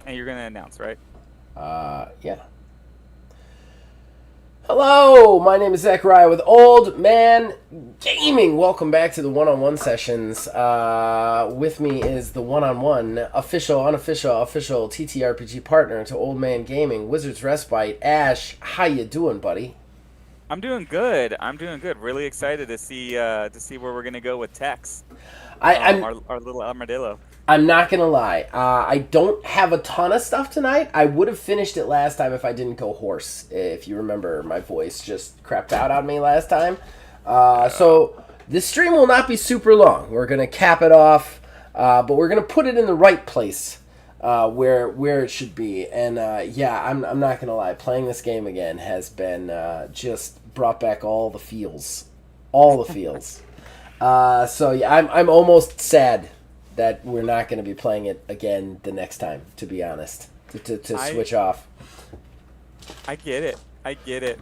And you're gonna announce, right? Yeah. Hello, my name is Zachariah with Old Man Gaming. Welcome back to the one-on-one sessions. With me is the one-on-one official, unofficial, official TTRPG partner to Old Man Gaming, Wizard's Respite. Ash, how you doing, buddy? I'm doing good. I'm doing good. Really excited to see where we're gonna go with Tex. I, I'm Our little armadillo. I'm not gonna lie. I don't have a ton of stuff tonight. I would have finished it last time if I didn't go hoarse. If you remember, my voice just crapped out on me last time. So this stream will not be super long. We're gonna cap it off, but we're gonna put it in the right place where it should be. And yeah, I'm not gonna lie. Playing this game again has been just brought back all the feels, all the feels. So yeah, I'm almost sad that we're not going to be playing it again the next time, to be honest, to switch off. I get it. I get it.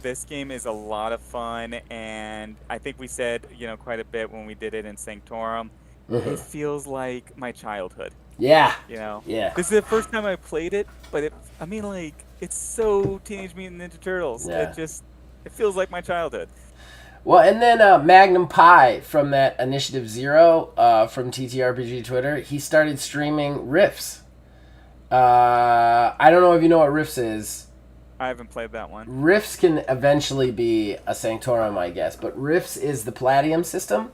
This game is a lot of fun, and I think we said, quite a bit when we did it in Sanctorum. Mm-hmm. It feels like my childhood. Yeah. Yeah. This is the first time I played it, but it's so Teenage Mutant Ninja Turtles. Yeah. It feels like my childhood. Well, and then Magnum Pi from that Initiative Zero from TTRPG Twitter, he started streaming Riffs. I don't know if you know what Riffs is. I haven't played that one. Riffs can eventually be a Sanctorum, I guess, but Riffs is the Palladium system,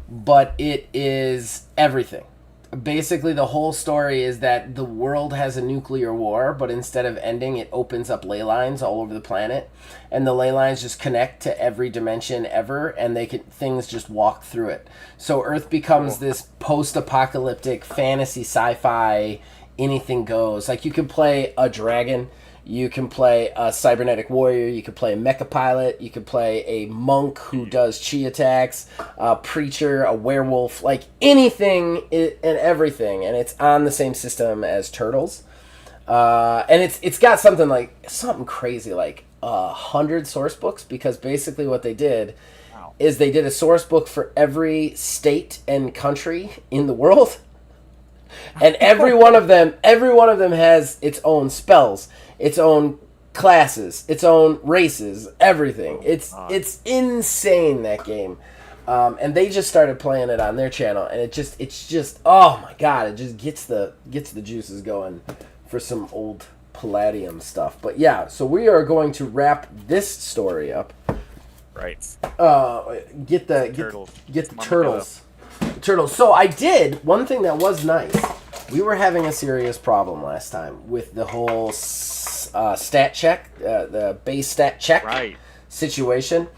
but it is everything. Basically, the whole story is that the world has a nuclear war, but instead of ending, it opens up ley lines all over the planet, and the ley lines just connect to every dimension ever, and things just walk through it. So Earth becomes this post-apocalyptic fantasy sci-fi, anything goes. Like, you can play a dragon, you can play a cybernetic warrior, you can play a mecha pilot, you can play a monk who does chi attacks, a preacher, a werewolf, like anything and everything, and it's on the same system as Turtles. And it's got something crazy like 100 source books, because basically what they did is they did a source book for every state and country in the world. And every one of them has its own spells, its own classes, its own races, everything. It's insane, that game. And they just started playing it on their channel, and it's just oh my god, it just gets the juices going for some old Palladium stuff. But yeah, so we are going to wrap this story up. Right. Get the turtles. Turtles. So I did one thing that was nice. We were having a serious problem last time with the whole stat check, the base stat check situation.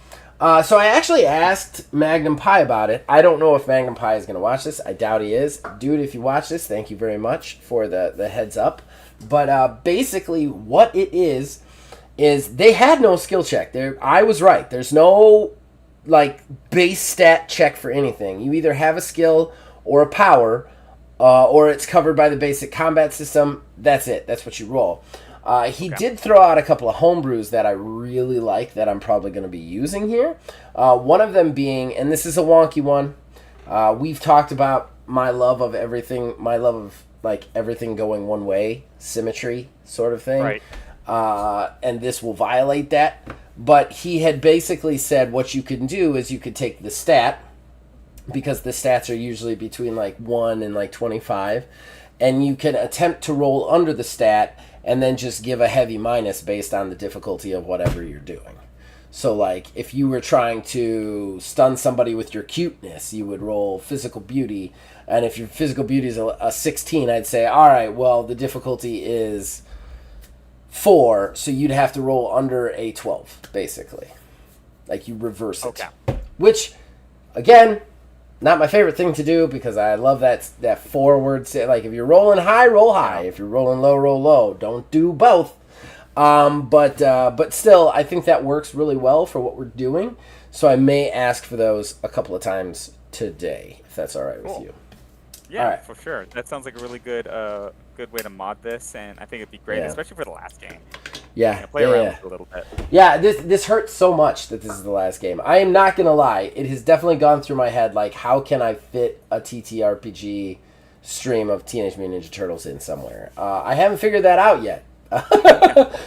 So I actually asked Magnum Pi about it. I don't know if Magnum Pi is going to watch this. I doubt he is. Dude, if you watch this, thank you very much for the heads up. But basically what it is they had no skill check. I was right. There's no base stat check for anything. You either have a skill or a power, or it's covered by the basic combat system. That's it. That's what you roll. He did throw out a couple of homebrews that I really like that I'm probably going to be using here. One of them being, and this is a wonky one, we've talked about my love of everything going one way, symmetry sort of thing. Right. And this will violate that. But he had basically said what you can do is you could take the stat, because the stats are usually between 1 and 25, and you can attempt to roll under the stat and then just give a heavy minus based on the difficulty of whatever you're doing. So if you were trying to stun somebody with your cuteness, you would roll physical beauty, and if your physical beauty is a 16, I'd say, all right, well, the difficulty is 4, so you'd have to roll under a 12, basically. You reverse it. Okay. Which, again, not my favorite thing to do, because I love that forward. If you're rolling high, roll high. If you're rolling low, roll low. Don't do both. But still, I think that works really well for what we're doing. So I may ask for those a couple of times today, if that's all right with you. Yeah, right. For sure. That sounds like a really good way to mod this, and I think it'd be great, especially for the last game. Yeah, play around with it a little bit. Yeah, this hurts so much that this is the last game. I am not gonna lie; it has definitely gone through my head. How can I fit a TTRPG stream of Teenage Mutant Ninja Turtles in somewhere. I haven't figured that out yet.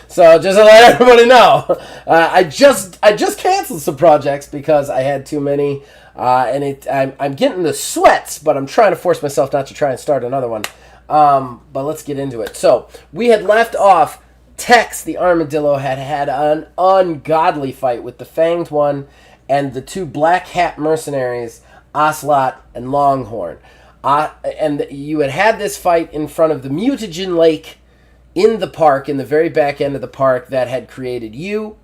So just to let everybody know, I just canceled some projects because I had too many, and I'm getting the sweats, but I'm trying to force myself not to try and start another one. But let's get into it. So we had left off. Tex the armadillo had an ungodly fight with the Fanged one and the two black hat mercenaries, Ocelot and Longhorn. And you had this fight in front of the mutagen lake in the park, in the very back end of the park, that had created you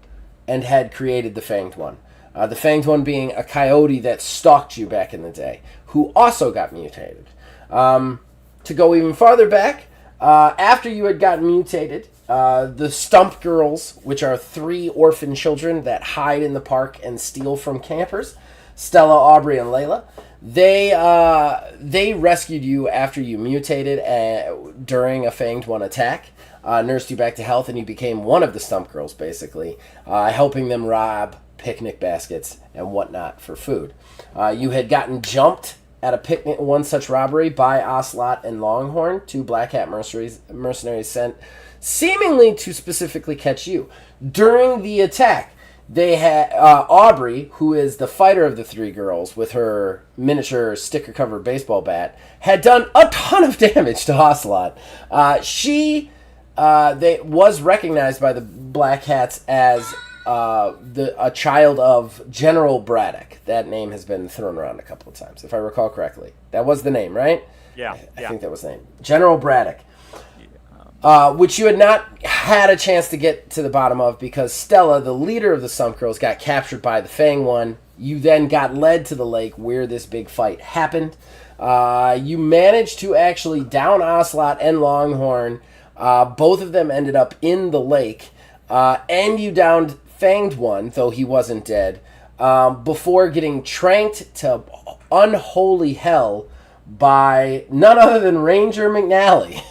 and had created the Fanged one. The Fanged one being a coyote that stalked you back in the day, who also got mutated. To go even farther back, after you had gotten mutated, the Stump girls, which are 3 orphan children that hide in the park and steal from campers, Stella, Aubrey, and Layla, they rescued you after you mutated during a Fanged one attack, nursed you back to health, and you became one of the Stump girls, basically, helping them rob picnic baskets and whatnot for food. You had gotten jumped at a picnic, one such robbery, by Ocelot and Longhorn, 2 black hat mercenaries sent seemingly to specifically catch you. During the attack, they had Aubrey, who is the fighter of the 3 girls with her miniature sticker-covered baseball bat, had done a ton of damage to Ocelot. She was recognized by the Black Hats as a child of General Braddock. That name has been thrown around a couple of times, if I recall correctly. That was the name, right? Yeah. I think that was the name. General Braddock. Which you had not had a chance to get to the bottom of because Stella, the leader of the Stump Girls, got captured by the Fang one. You then got led to the lake where this big fight happened. You managed to actually down Ocelot and Longhorn. Both of them ended up in the lake. And you downed Fanged one, though he wasn't dead, before getting tranked to unholy hell by none other than Ranger McNally.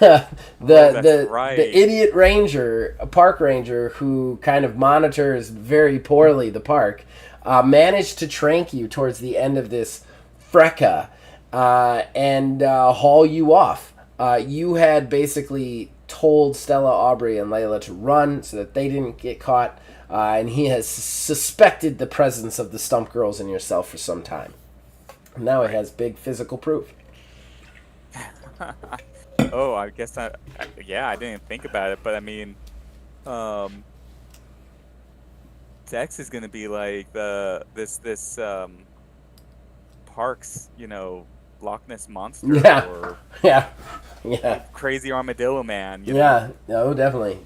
The idiot ranger, a park ranger who kind of monitors very poorly the park, managed to trank you towards the end of this fracas and haul you off. You had basically told Stella, Aubrey, and Layla to run so that they didn't get caught, and he has suspected the presence of the Stump Girls and yourself for some time. Now he has big physical proof. Oh, I guess I didn't think about it, but I mean, Dex is gonna be like this park's, Loch Ness monster, Yeah. or Yeah. crazy armadillo man. Yeah. No, definitely.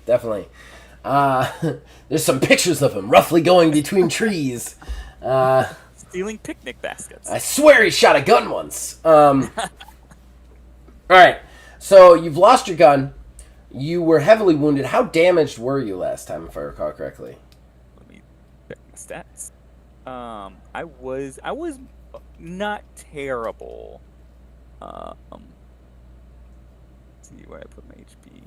There's some pictures of him roughly going between trees. Stealing picnic baskets. I swear he shot a gun once. All right. So you've lost your gun. You were heavily wounded. How damaged were you last time, if I recall correctly? Let me check my stats. I was not terrible. Let's see where I put my HP.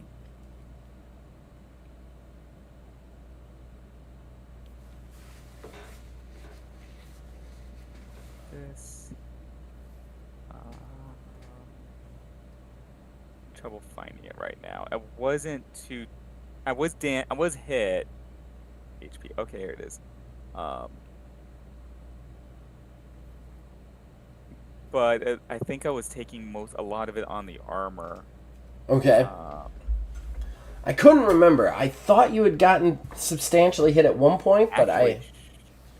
This. Trouble finding it right now. I wasn't too. I was hit. HP. Okay, here it is. But I think I was taking a lot of it on the armor. Okay. I couldn't remember. I thought you had gotten substantially hit at one point, but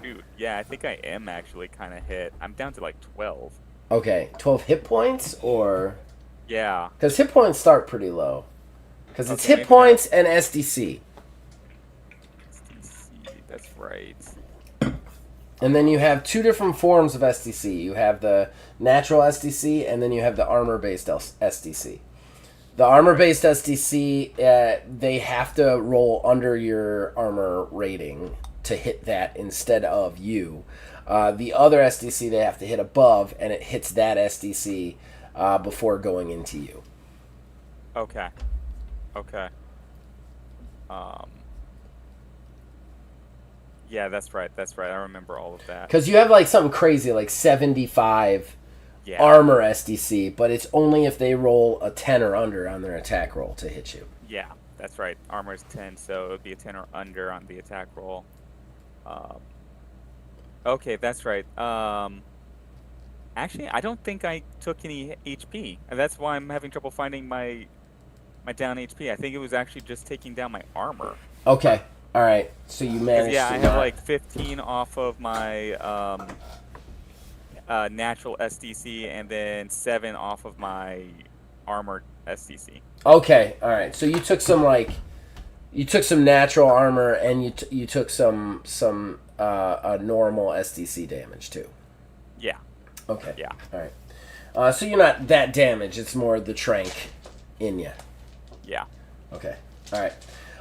Shoot, yeah, I think I am actually kind of hit. I'm down to like 12. Okay, 12 hit points, or... Yeah. Because hit points start pretty low. Because it's Okay, hit points and SDC. SDC, that's right. And then you have 2 different forms of SDC. You have the natural SDC, and then you have the armor-based SDC. The armor-based SDC, they have to roll under your armor rating to hit that instead of you. The other SDC, they have to hit above, and it hits that SDC before going into you. Okay. Yeah, that's right. I remember all of that. Because you have like something crazy, like 75 Yeah. armor SDC, but it's only if they roll a 10 or under on their attack roll to hit you. Yeah, that's right. Armor is 10, so it would be a 10 or under on the attack roll. Um, okay, that's right. Actually, I don't think I took any HP, and that's why I'm having trouble finding my down HP. I think it was actually just taking down my armor. Okay. All right. So you Because managed yeah, to I have not. like 15 off of my natural SDC, and then 7 off of my armored SDC. Okay. All right. So you took some natural armor and you took some normal SDC damage too. Yeah, Okay. yeah, All right. So you're not that damaged. It's more the trank in you. yeah. Okay. All right.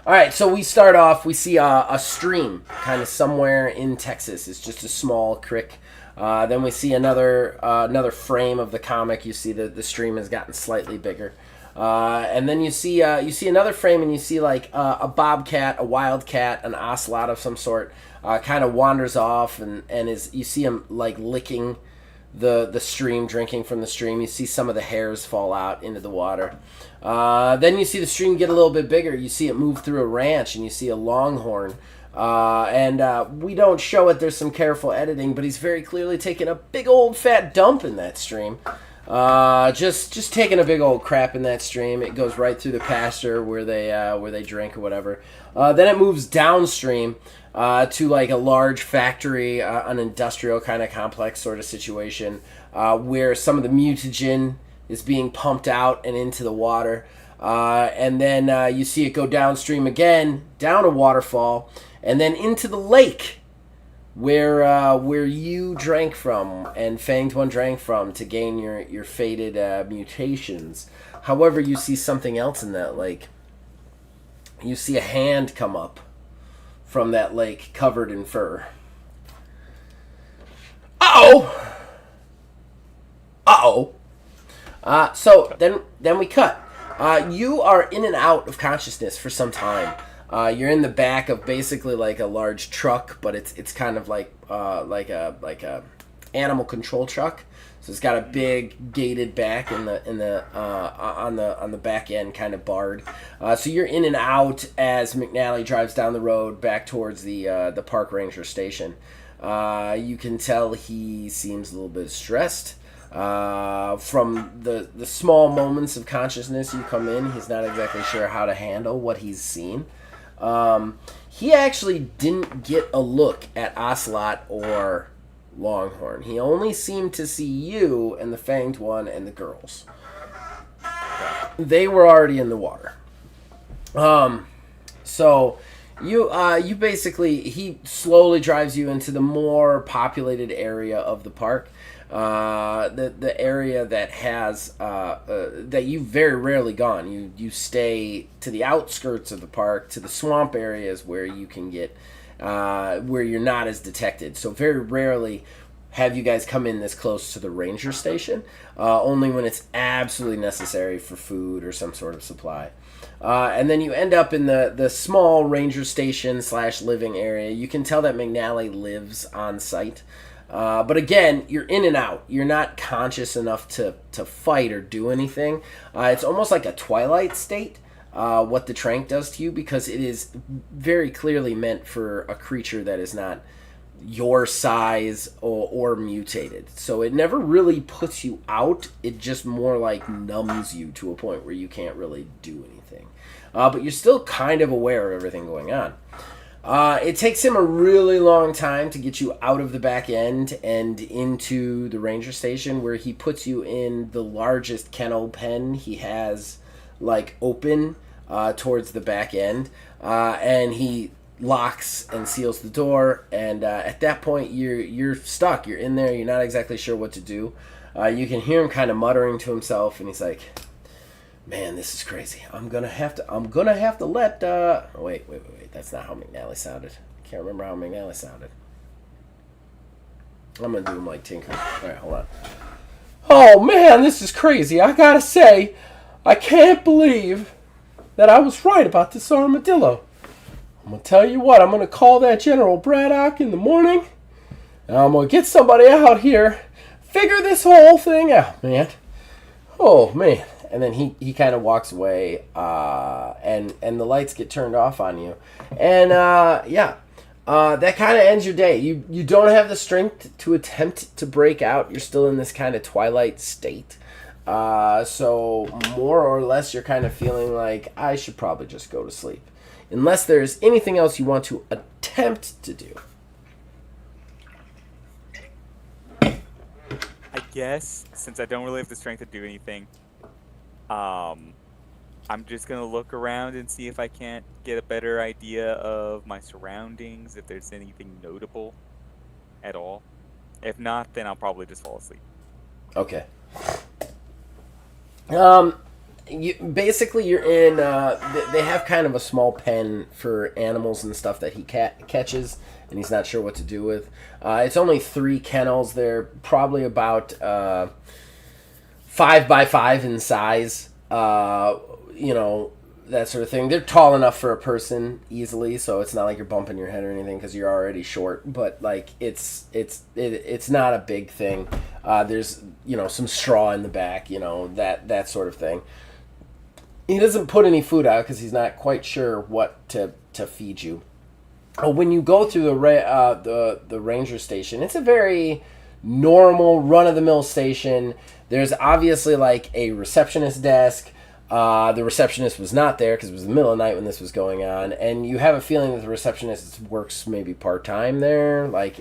All right. So we start off. We see a stream kind of somewhere in Texas. It's just a small creek. Then we see another frame of the comic. You see the stream has gotten slightly bigger. And then you see another frame, and you see like a bobcat, a wildcat, an ocelot of some sort, kind of wanders off, and you see him like licking the stream, drinking from the stream. You see some of the hairs fall out into the water. Then you see the stream get a little bit bigger. You see it move through a ranch, and you see a longhorn. And we don't show it. There's some careful editing, but he's very clearly taking a big old fat dump in that stream. Just taking a big old crap in that stream. It goes right through the pasture where they drink or whatever. Then it moves downstream to like a large factory, an industrial kind of complex sort of situation, where some of the mutagen is being pumped out and into the water. And then you see it go downstream again, down a waterfall, and then into the lake where you drank from and Fanged One drank from to gain your faded mutations. However, you see something else in that lake. You see a hand come up from that lake covered in fur. Uh-oh! Uh-oh. So then we cut. You are in and out of consciousness for some time. You're in the back of basically like a large truck, but it's kind of like a animal control truck. So it's got a big gated back on the back end, kind of barred. So you're in and out as McNally drives down the road back towards the park ranger station. You can tell he seems a little bit stressed. From the small moments of consciousness you come in, he's not exactly sure how to handle what he's seen. He actually didn't get a look at Ocelot or Longhorn. He only seemed to see you and the Fanged One and the girls. They were already in the water. So you basically, he slowly drives you into the more populated area of the park. The area that has that you've very rarely gone. You stay to the outskirts of the park, to the swamp areas where you can get where you're not as detected. So very rarely have you guys come in this close to the ranger station. Only when it's absolutely necessary for food or some sort of supply. And then you end up in the small ranger station / living area. You can tell that McNally lives on site. But again, you're in and out. You're not conscious enough to fight or do anything. It's almost like a twilight state, what the trank does to you, because it is very clearly meant for a creature that is not your size or mutated. So it never really puts you out. It just more like numbs you to a point where you can't really do anything. But you're still kind of aware of everything going on. It takes him a really long time to get you out of the back end and into the ranger station, where he puts you in the largest kennel pen he has, like, open towards the back end, and he locks and seals the door. And at that point, you're stuck. You're in there. You're not exactly sure what to do. You can hear him kind of muttering to himself, and he's like, "Man, this is crazy. I'm gonna have to let wait. That's not how McNally sounded. I can't remember how McNally sounded. I'm gonna do him like Tinker. Alright, hold on. Oh man, this is crazy. I gotta say, I can't believe that I was right about this armadillo. I'm gonna tell you what, I'm gonna call that General Braddock in the morning, and I'm gonna get somebody out here, figure this whole thing out, man. Oh, man. And then he kind of walks away, and the lights get turned off on you. And, that kind of ends your day. You don't have the strength to attempt to break out. You're still in this kind of twilight state. So more or less you're kind of feeling like I should probably just go to sleep. Unless there's anything else you want to attempt to do. I guess since I don't really have the strength to do anything, I'm just gonna look around and see if I can't get a better idea of my surroundings, if there's anything notable at all. If not, then I'll probably just fall asleep. Okay. You're in. They have kind of a small pen for animals and stuff that he catches, and he's not sure what to do with. It's only 3 kennels. They're probably about 5 by 5 in size. That sort of thing. They're tall enough for a person easily, so it's not like you're bumping your head or anything because you're already short. But like it's not a big thing. There's some straw in the back, that sort of thing. He doesn't put any food out because he's not quite sure what to feed you. When you go through the ranger station, it's a very normal run-of-the-mill station. There's obviously like a receptionist desk. The receptionist was not there because it was the middle of the night when this was going on, and you have a feeling that the receptionist works maybe part-time there. Like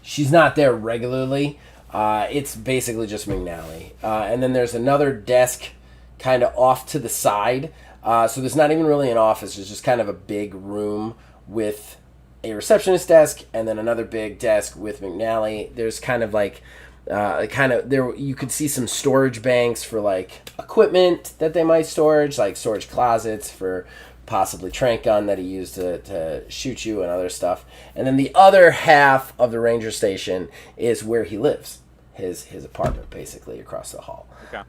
she's not there regularly. It's basically just McNally. And then there's another desk kind of off to the side. So there's not even really an office. It's just kind of a big room with a receptionist desk and then another big desk with McNally. There's kind of like there you could see some storage banks for like equipment that they might storage, like storage closets for possibly tranq gun that he used to shoot you and other stuff. And then the other half of the ranger station is where he lives, his apartment basically across the hall. Okay.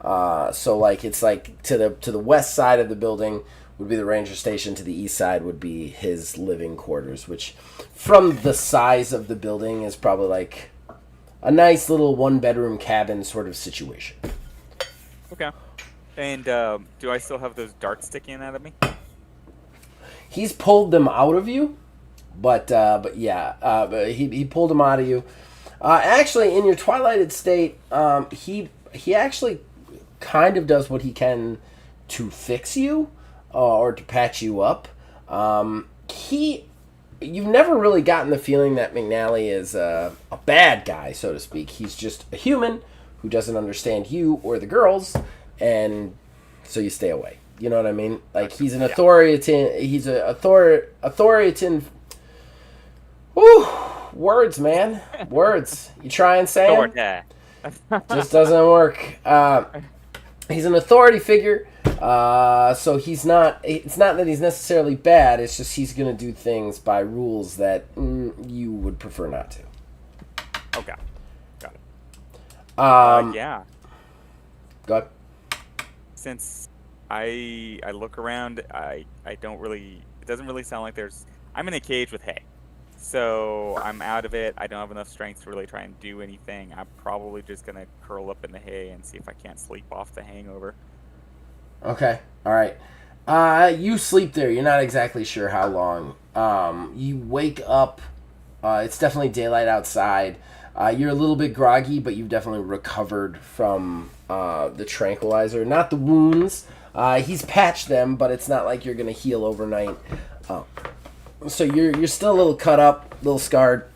So like it's like to the west side of the building would be the ranger station, to the east side would be his living quarters, which from the size of the building is probably like a nice little 1-bedroom cabin sort of situation. Okay. And do I still have those darts sticking out of me? He's pulled them out of you, but he pulled them out of you. Actually, in your twilighted state, he actually kind of does what he can to fix you or to patch you up. You've never really gotten the feeling that McNally is a bad guy, so to speak. He's just a human who doesn't understand you or the girls, and so you stay away. You know what I mean? Like, he's an authoritative... He's an authoritative... Woo! Words, man. Words. You try and say them? Just doesn't work. He's an authority figure. So he's not... It's not that he's necessarily bad. It's just he's going to do things by rules that you would prefer not to. Okay. Got it. Yeah. Go ahead. Since I look around, I don't really... It doesn't really sound like there's... I'm in a cage with hay. So I'm out of it. I don't have enough strength to really try and do anything. I'm probably just going to curl up in the hay and see if I can't sleep off the hangover. Okay. All right. You sleep there. You're not exactly sure how long. You wake up. It's definitely daylight outside. You're a little bit groggy, but you've definitely recovered from the tranquilizer. Not the wounds. He's patched them, but it's not like you're going to heal overnight. So you're still a little cut up, a little scarred.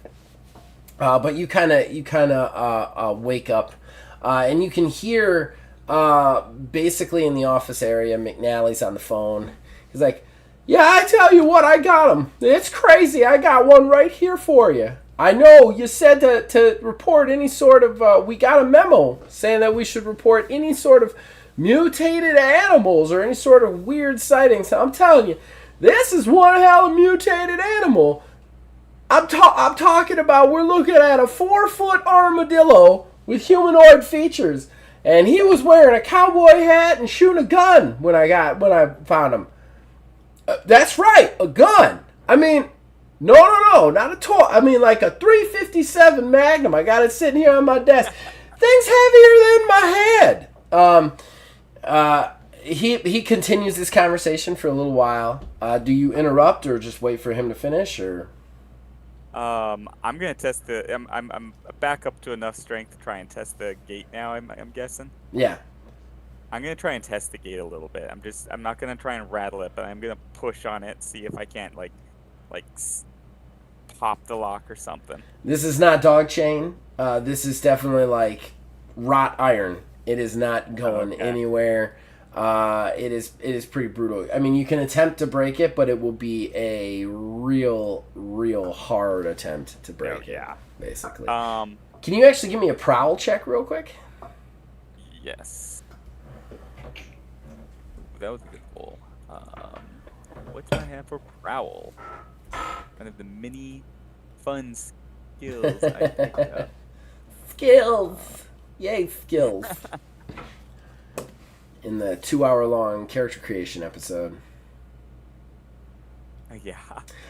But you kind of wake up, and you can hear basically in the office area, McNally's on the phone. He's like, "Yeah, I tell you what, I got him. It's crazy. I got one right here for you. I know you said to report any sort of, we got a memo saying that we should report any sort of mutated animals or any sort of weird sightings. I'm telling you, this is one hell of mutated animal. I'm talking about, we're looking at a 4-foot armadillo with humanoid features, and he was wearing a cowboy hat and shooting a gun when I found him. That's right, a gun. I mean, no, not a toy. I mean, like a .357 Magnum. I got it sitting here on my desk. Things heavier than my head. He continues this conversation for a little while. Do you interrupt or just wait for him to finish, or? I'm gonna test the. I'm back up to enough strength to try and test the gate now. I'm guessing. Yeah. I'm gonna try and test the gate a little bit. I'm not gonna try and rattle it, but I'm gonna push on it, see if I can't pop the lock or something. This is not dog chain. This is definitely like wrought iron. It is not going anywhere. It is pretty brutal. I mean, you can attempt to break it, but it will be a real hard attempt to break it. Basically. Can you actually give me a prowl check real quick? Yes. That was a good pull. What do I have for prowl? Kind of the mini fun skills I picked up. Skills! Yay, skills. In the 2-hour-long character creation episode. Yeah.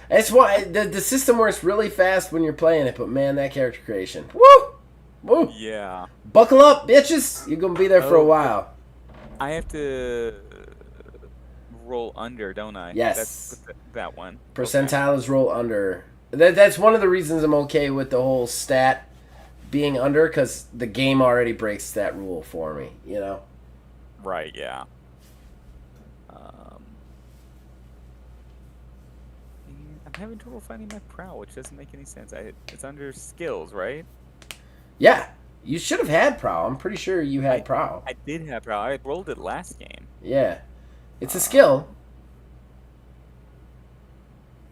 That's why the system works really fast when you're playing it, but man, that character creation. Woo! Woo! Yeah. Buckle up, bitches! You're gonna be there for a while. I have to roll under, don't I? Yes. That's that one. Percentile is roll under. That's one of the reasons I'm okay with the whole stat being under, because the game already breaks that rule for me, you know? Right, yeah. I'm having trouble finding my prowl, which doesn't make any sense. It's under skills, right? Yeah. You should have had prowl. I'm pretty sure you had prowl. I did have prowl. I rolled it last game. Yeah. It's a skill.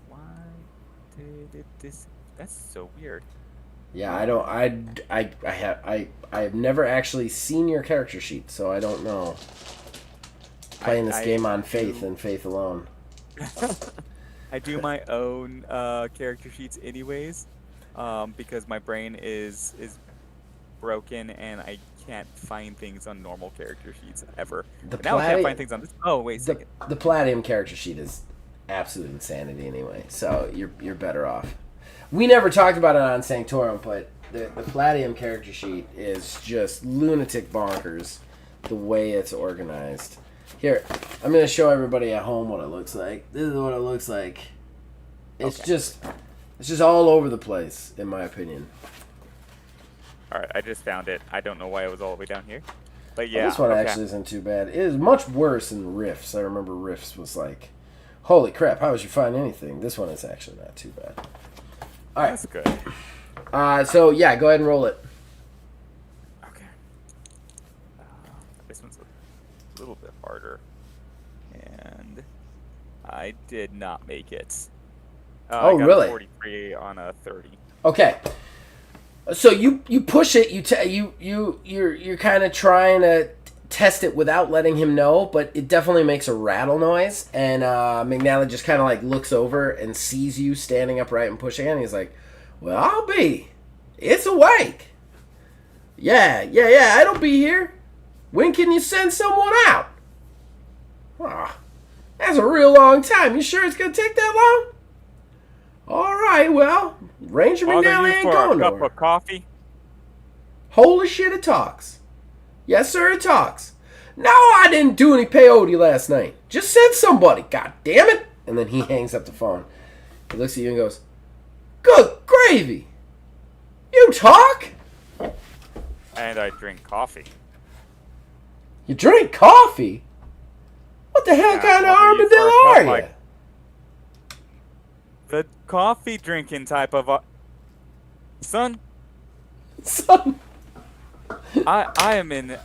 Why did it this? That's so weird. Yeah, I don't. I have never actually seen your character sheet, so I don't know. Playing this game on faith and faith alone. I do my own character sheets anyways, because my brain is broken and I can't find things on normal character sheets ever. Now I can't find things on this. Oh wait, a second. The Palladium character sheet is absolute insanity anyway, so you're better off. We never talked about it on Sanctorum, but the Palladium character sheet is just lunatic bonkers the way it's organized. Here, I'm going to show everybody at home what it looks like. This is what it looks like. It's just all over the place, in my opinion. All right, I just found it. I don't know why it was all the way down here, but yeah. Well, this one actually isn't too bad. It is much worse than Rifts. I remember Rifts was like, holy crap, how would you find anything? This one is actually not too bad. All right. That's good. So, yeah, go ahead and roll it. Okay. This one's a little bit harder. And I did not make it. Oh, I got really? A 43 on a 30. Okay. So you push it, you're kind of trying to test it without letting him know, but it definitely makes a rattle noise, and McNally just kind of like looks over and sees you standing upright and pushing it, and he's like, well, I'll be. It's awake. Yeah, it'll be here. When can you send someone out? Ah, that's a real long time. You sure it's going to take that long? All right, well, Ranger McNally ain't going nowhere. A cup of coffee? Holy shit, it talks. Yes, sir, it talks. No, I didn't do any peyote last night. Just send somebody, god damn it. And then he hangs up the phone. He looks at you and goes, good gravy. You talk? And I drink coffee. You drink coffee? What the hell kind of armadillo are you? The coffee drinking type of... Son, I am in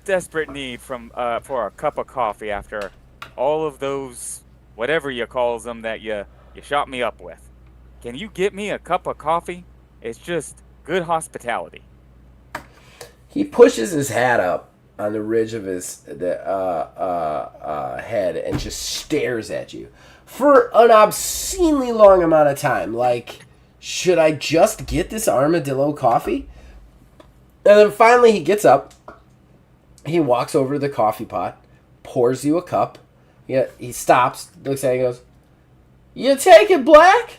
desperate need for a cup of coffee after all of those, whatever you calls them, that you shot me up with. Can you get me a cup of coffee? It's just good hospitality. He pushes his hat up on the ridge of his head and just stares at you for an obscenely long amount of time. Like, should I just get this armadillo coffee? And then finally he gets up. He walks over to the coffee pot, pours you a cup. He stops, looks at it and goes, you take it, Black?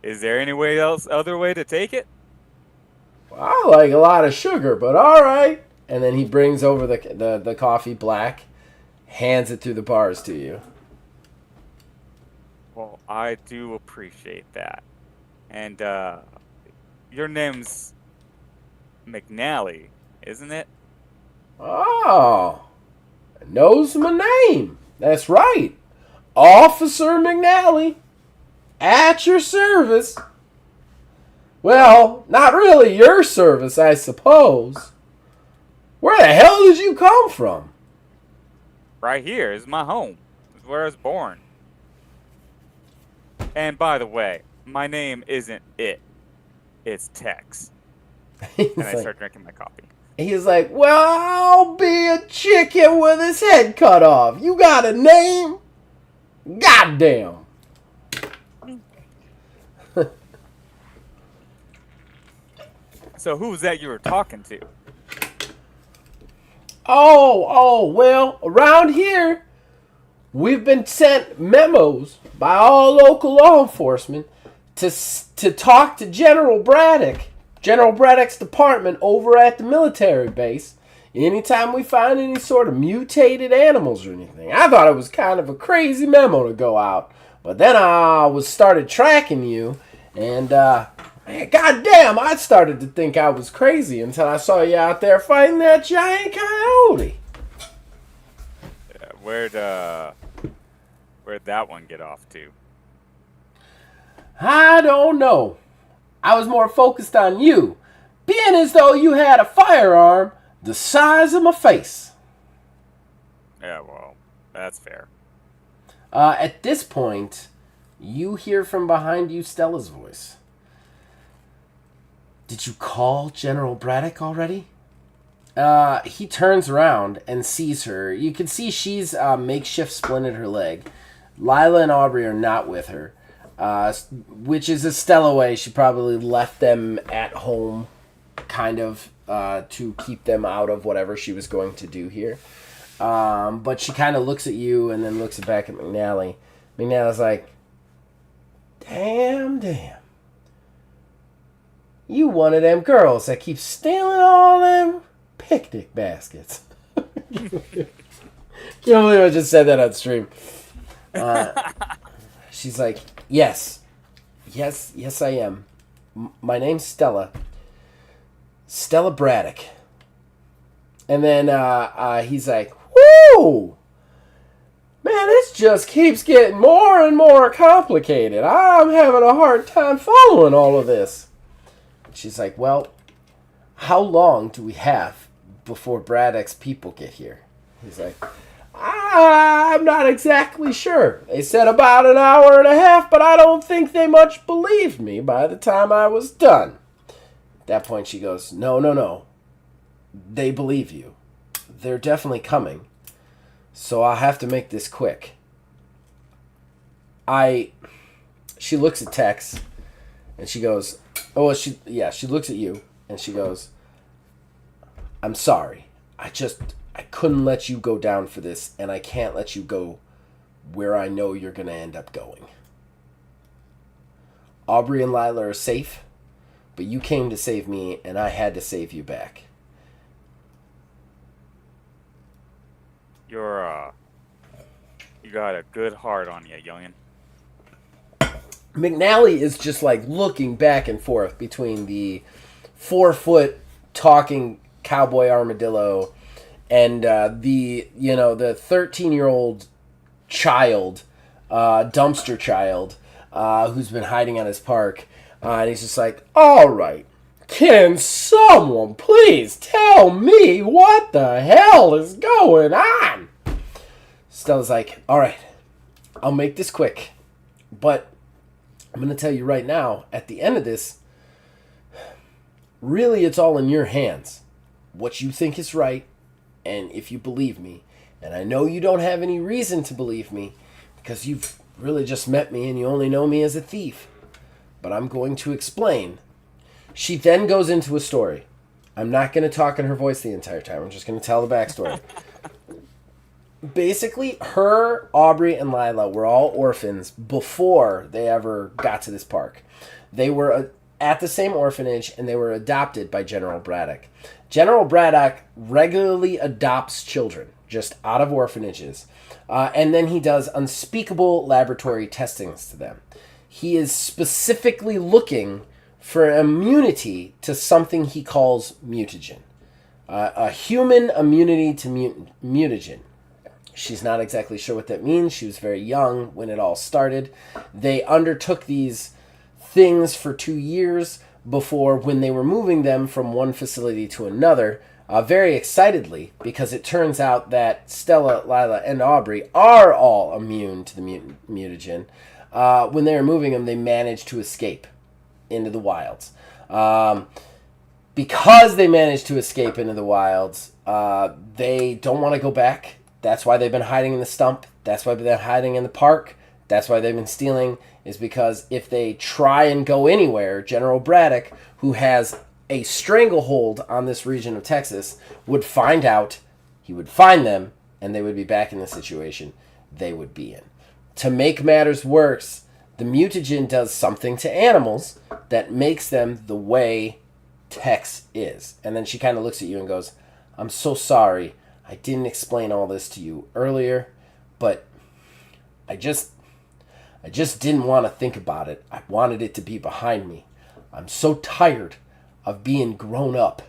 Is there any other way to take it? I like a lot of sugar, but all right. And then he brings over the coffee black, hands it through the bars to you. Well, I do appreciate that. And your name's McNally, isn't it? Oh, knows my name. That's right. Officer McNally. At your service. Well, not really your service, I suppose. Where the hell did you come from? Right here is my home. This is where I was born. And by the way, my name isn't it. It's Tex. And I start drinking my coffee. He's like, well, I'll be a chicken with his head cut off. You got a name? Goddamn. So who was that you were talking to? Well, around here, we've been sent memos by all local law enforcement to talk to General Braddock, General Braddock's department over at the military base. Anytime we find any sort of mutated animals or anything. I thought it was kind of a crazy memo to go out, but then I started tracking you, and goddamn, I started to think I was crazy until I saw you out there fighting that giant coyote. Where'd that one get off to? I don't know. I was more focused on you, being as though you had a firearm the size of my face. Yeah, well, that's fair. At this point, you hear from behind you Stella's voice. Did you call General Braddock already? He turns around and sees her. You can see she's makeshift splinted her leg. Lila and Aubrey are not with her, which is a Stella way. She probably left them at home, kind of, to keep them out of whatever she was going to do here. But she kind of looks at you and then looks back at McNally. McNally's like, damn. You one of them girls that keep stealing all them picnic baskets. Can't believe I just said that on stream. She's like, yes, I am. My name's Stella. Stella Braddock. And then he's like, whoo! Man, this just keeps getting more and more complicated. I'm having a hard time following all of this. She's like, well, how long do we have before Braddock's people get here? He's like, I'm not exactly sure. They said about an hour and a half, but I don't think they much believed me by the time I was done. At that point, she goes, no. They believe you. They're definitely coming. So I'll have to make this quick. She looks at Tex, and she goes, she looks at you, and she goes, I'm sorry. I couldn't let you go down for this, and I can't let you go where I know you're going to end up going. Aubrey and Lila are safe, but you came to save me, and I had to save you back. You got a good heart on you, youngin'. McNally is just like looking back and forth between the 4-foot talking cowboy armadillo and the 13-year-old child, dumpster child, who's been hiding on his park. And he's just like, all right, can someone please tell me what the hell is going on? Stella's like, all right, I'll make this quick, but I'm going to tell you right now, at the end of this, really it's all in your hands. What you think is right, and if you believe me. And I know you don't have any reason to believe me, because you've really just met me and you only know me as a thief. But I'm going to explain. She then goes into a story. I'm not going to talk in her voice the entire time. I'm just going to tell the backstory. Basically, her, Aubrey, and Lila were all orphans before they ever got to this park. They were at the same orphanage, and they were adopted by General Braddock. General Braddock regularly adopts children just out of orphanages, and then he does unspeakable laboratory testings to them. He is specifically looking for immunity to something he calls mutagen, a human immunity to mutagen. She's not exactly sure what that means. She was very young when it all started. They undertook these things for 2 years before, when they were moving them from one facility to another, very excitedly, because it turns out that Stella, Lila, and Aubrey are all immune to the mutagen. When they were moving them, they managed to escape into the wilds. Because they managed to escape into the wilds, they don't want to go back. That's why they've been hiding in the stump. That's why they're hiding in the park. That's why they've been stealing, is because if they try and go anywhere, General Braddock, who has a stranglehold on this region of Texas, would find out, he would find them, and they would be back in the situation they would be in. To make matters worse, the mutagen does something to animals that makes them the way Tex is. And then she kind of looks at you and goes, I'm so sorry. I didn't explain all this to you earlier, but I just didn't want to think about it. I wanted it to be behind me. I'm so tired of being grown up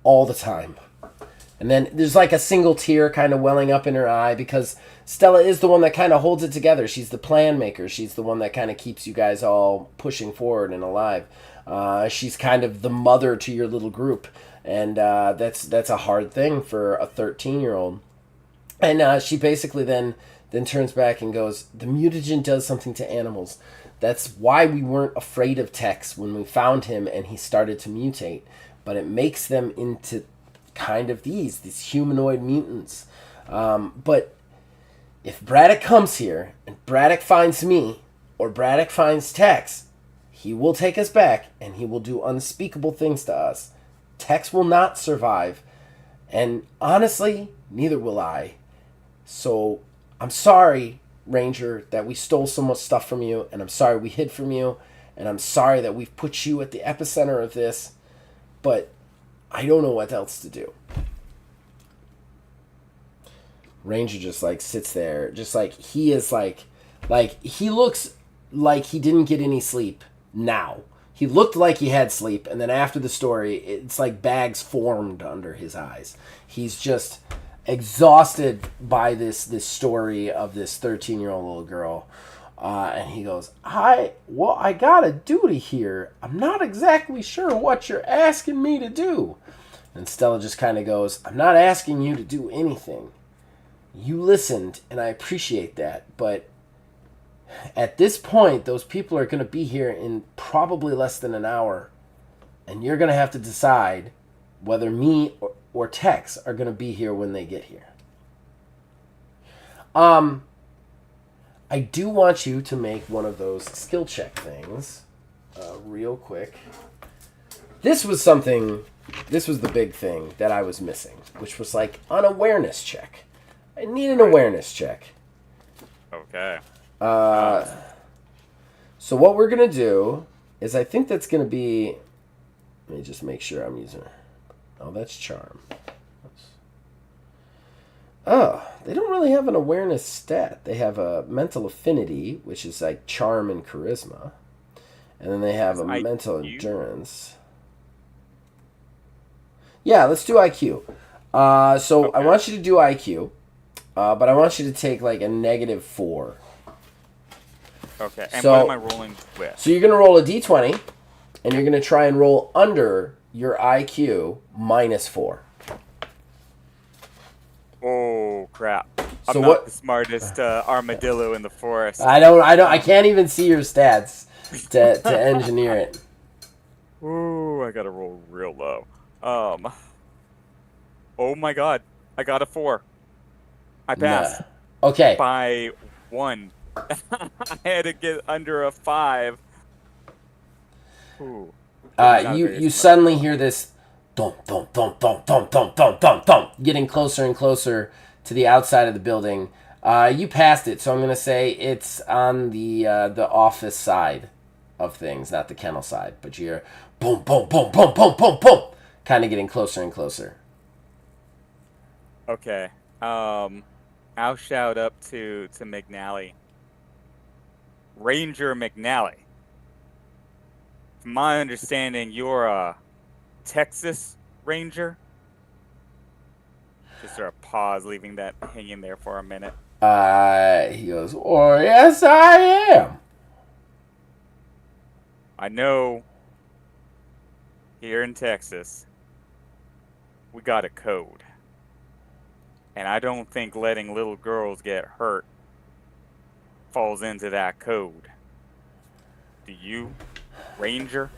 all the time. And then there's like a single tear kind of welling up in her eye, because Stella is the one that kind of holds it together. She's the plan maker. She's the one that kind of keeps you guys all pushing forward and alive. She's kind of the mother to your little group. And that's a hard thing for a 13-year-old. And she basically then turns back and goes, the mutagen does something to animals. That's why we weren't afraid of Tex when we found him and he started to mutate. But it makes them into kind of these humanoid mutants. But if Braddock comes here and Braddock finds me, or Braddock finds Tex, he will take us back and he will do unspeakable things to us. Tex will not survive, and honestly, neither will I. So I'm sorry, Ranger, that we stole so much stuff from you, and I'm sorry we hid from you, and I'm sorry that we've put you at the epicenter of this, but I don't know what else to do. Ranger just like sits there, just like he is like he looks like he didn't get any sleep now. He looked like he had sleep, and then after the story, it's like bags formed under his eyes. He's just exhausted by this story of this 13-year-old little girl. And he goes, I got a duty here. I'm not exactly sure what you're asking me to do. And Stella just kind of goes, I'm not asking you to do anything. You listened, and I appreciate that, but at this point, those people are going to be here in probably less than an hour, and you're going to have to decide whether me or Tex are going to be here when they get here. I do want you to make one of those skill check things real quick. This was the big thing that I was missing, which was like an awareness check. I need an awareness check. Okay. So what we're going to do is, I think that's going to be, let me just make sure I'm using, oh, that's charm. Oh, they don't really have an awareness stat. They have a mental affinity, which is like charm and charisma. And then they have a mental endurance. Yeah, let's do IQ. So okay. I want you to do IQ, but I want you to take like a -4. Okay, and what am I rolling with? So you're going to roll a d20, and you're going to try and roll under your IQ -4. Oh, crap. I'm not the smartest armadillo in the forest. I can't even see your stats to engineer it. Ooh, I got to roll real low. Oh my god. I got a 4. I passed. Nah. Okay. By 1. I had to get under a 5. Ooh. You suddenly hear this thump, thump, thump, thump, thump, thump, thump, thump, thump, getting closer and closer to the outside of the building. You passed it, so I'm going to say it's on the office side of things, not the kennel side. But you hear boom, boom, boom, boom, boom, boom, boom, kind of getting closer and closer. Okay. I'll shout up to McNally. Ranger McNally. From my understanding, you're a Texas Ranger. Just sort of pause, leaving that hanging there for a minute. He goes, oh, yes, I am. I know here in Texas, we got a code. And I don't think letting little girls get hurt falls into that code. Do you, Ranger?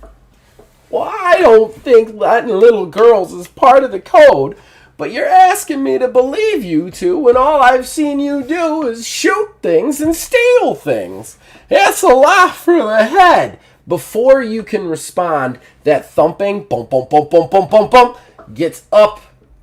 Well, I don't think letting little girls is part of the code, but you're asking me to believe you two when all I've seen you do is shoot things and steal things. That's a lot for the head. Before you can respond, that thumping, boom, boom, boom, boom, boom, boom, boom, gets up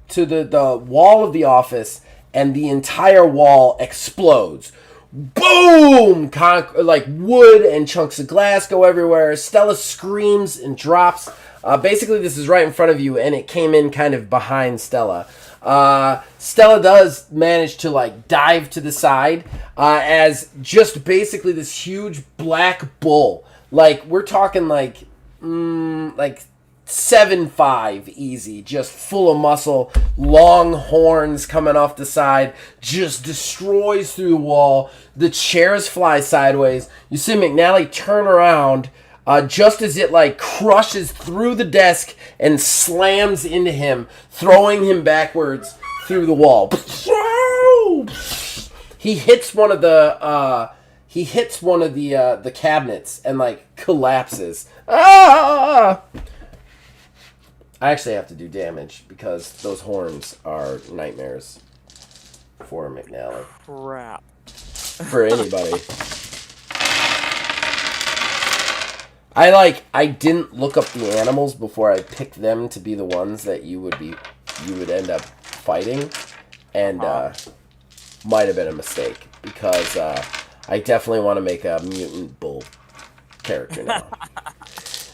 to the wall of the office, and the entire wall explodes. Boom! Like wood and chunks of glass go everywhere. Stella screams and drops. Basically, this is right in front of you, and it came in kind of behind Stella. Stella does manage to like dive to the side as just basically this huge black bull. Like we're talking like 7'5" easy, just full of muscle, long horns coming off the side, just destroys through the wall. The chairs fly sideways. You see McNally turn around just as it like crushes through the desk and slams into him, throwing him backwards through the wall. He hits one of the the cabinets and like collapses. Ah! I actually have to do damage because those horns are nightmares for McNally. Crap. For anybody. I didn't look up the animals before I picked them to be the ones that you would end up fighting, and might have been a mistake because I definitely want to make a mutant bull character now.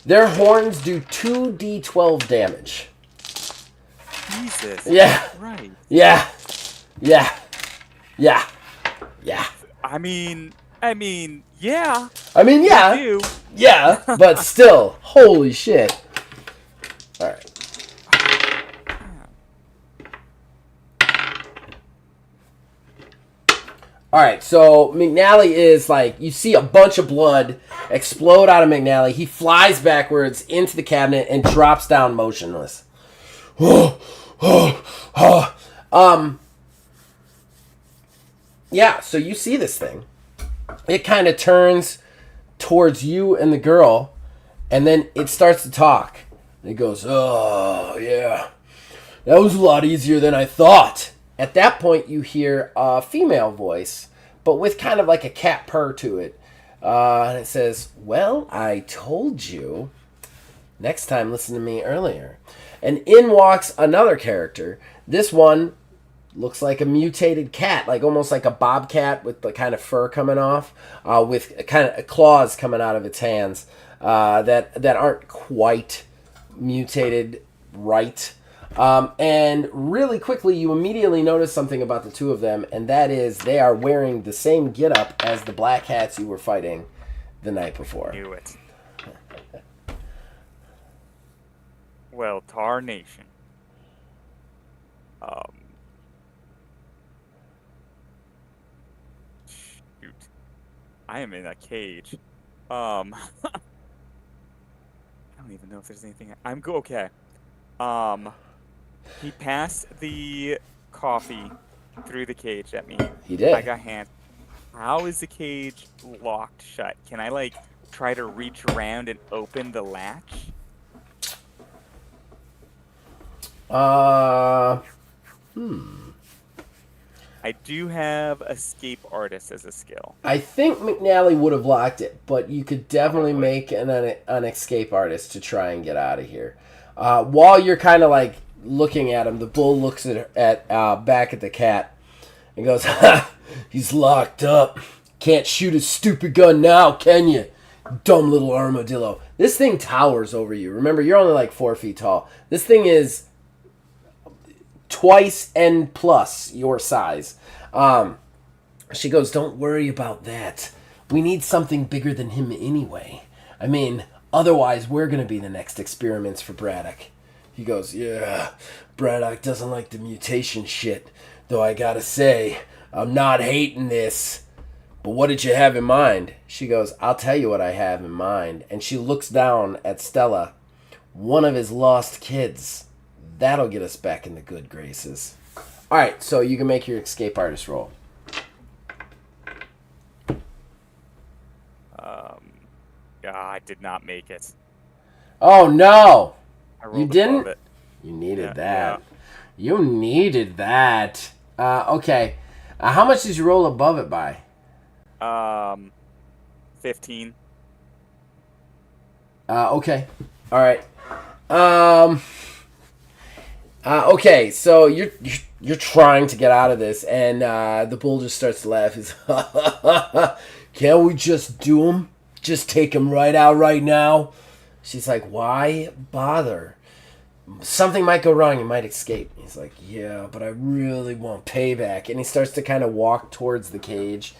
Their horns do 2d12 damage. Jesus. Yeah. Right. Yeah. Yeah. Yeah. Yeah. I mean, yeah. I mean, yeah. I do. Yeah, but still, holy shit. All right. All right, so McNally is like, you see a bunch of blood explode out of McNally. He flies backwards into the cabinet and drops down motionless. Yeah, so you see this thing. It kind of turns towards you and the girl, and then it starts to talk. And it goes, oh, yeah, that was a lot easier than I thought. At that point, you hear a female voice, but with kind of like a cat purr to it. And it says, well, I told you. Next time, listen to me earlier. And in walks another character. This one looks like a mutated cat, like almost like a bobcat with the kind of fur coming off, with kind of claws coming out of its hands that aren't quite mutated right. And really quickly, you immediately notice something about the two of them, and that is they are wearing the same getup as the black hats you were fighting the night before. Knew it. Well, Tar Nation. Shoot. I am in a cage. I don't even know if there's anything. Okay. He passed the coffee through the cage at me. He did. I got hands. How is the cage locked shut? Can I, like, try to reach around and open the latch? I do have Escape Artist as a skill. I think McNally would have locked it, but you could definitely make an Escape Artist to try and get out of here. While you're kind of like looking at him, the bull looks at back at the cat and goes, ha, he's locked up. Can't shoot his stupid gun now, can you? Dumb little armadillo. This thing towers over you. Remember, you're only like 4 feet tall. This thing is twice and plus your size. She goes, don't worry about that. We need something bigger than him anyway. I mean, otherwise we're going to be the next experiments for Braddock. He goes, yeah, Braddock doesn't like the mutation shit. Though I gotta say, I'm not hating this. But what did you have in mind? She goes, I'll tell you what I have in mind. And she looks down at Stella. One of his lost kids. That'll get us back in the good graces. Alright, so you can make your escape artist roll. I did not make it. Oh no! I rolled You above did? it. You needed Yeah, that. You needed that. Okay. How much did you roll above it by? 15. Okay. All right. Okay. So you're trying to get out of this, and the bull just starts to laugh. He's, can't we just do him? Just take him right out right now. She's like, why bother? Something might go wrong. You might escape. He's like, yeah, but I really want payback. And he starts to kind of walk towards the cage.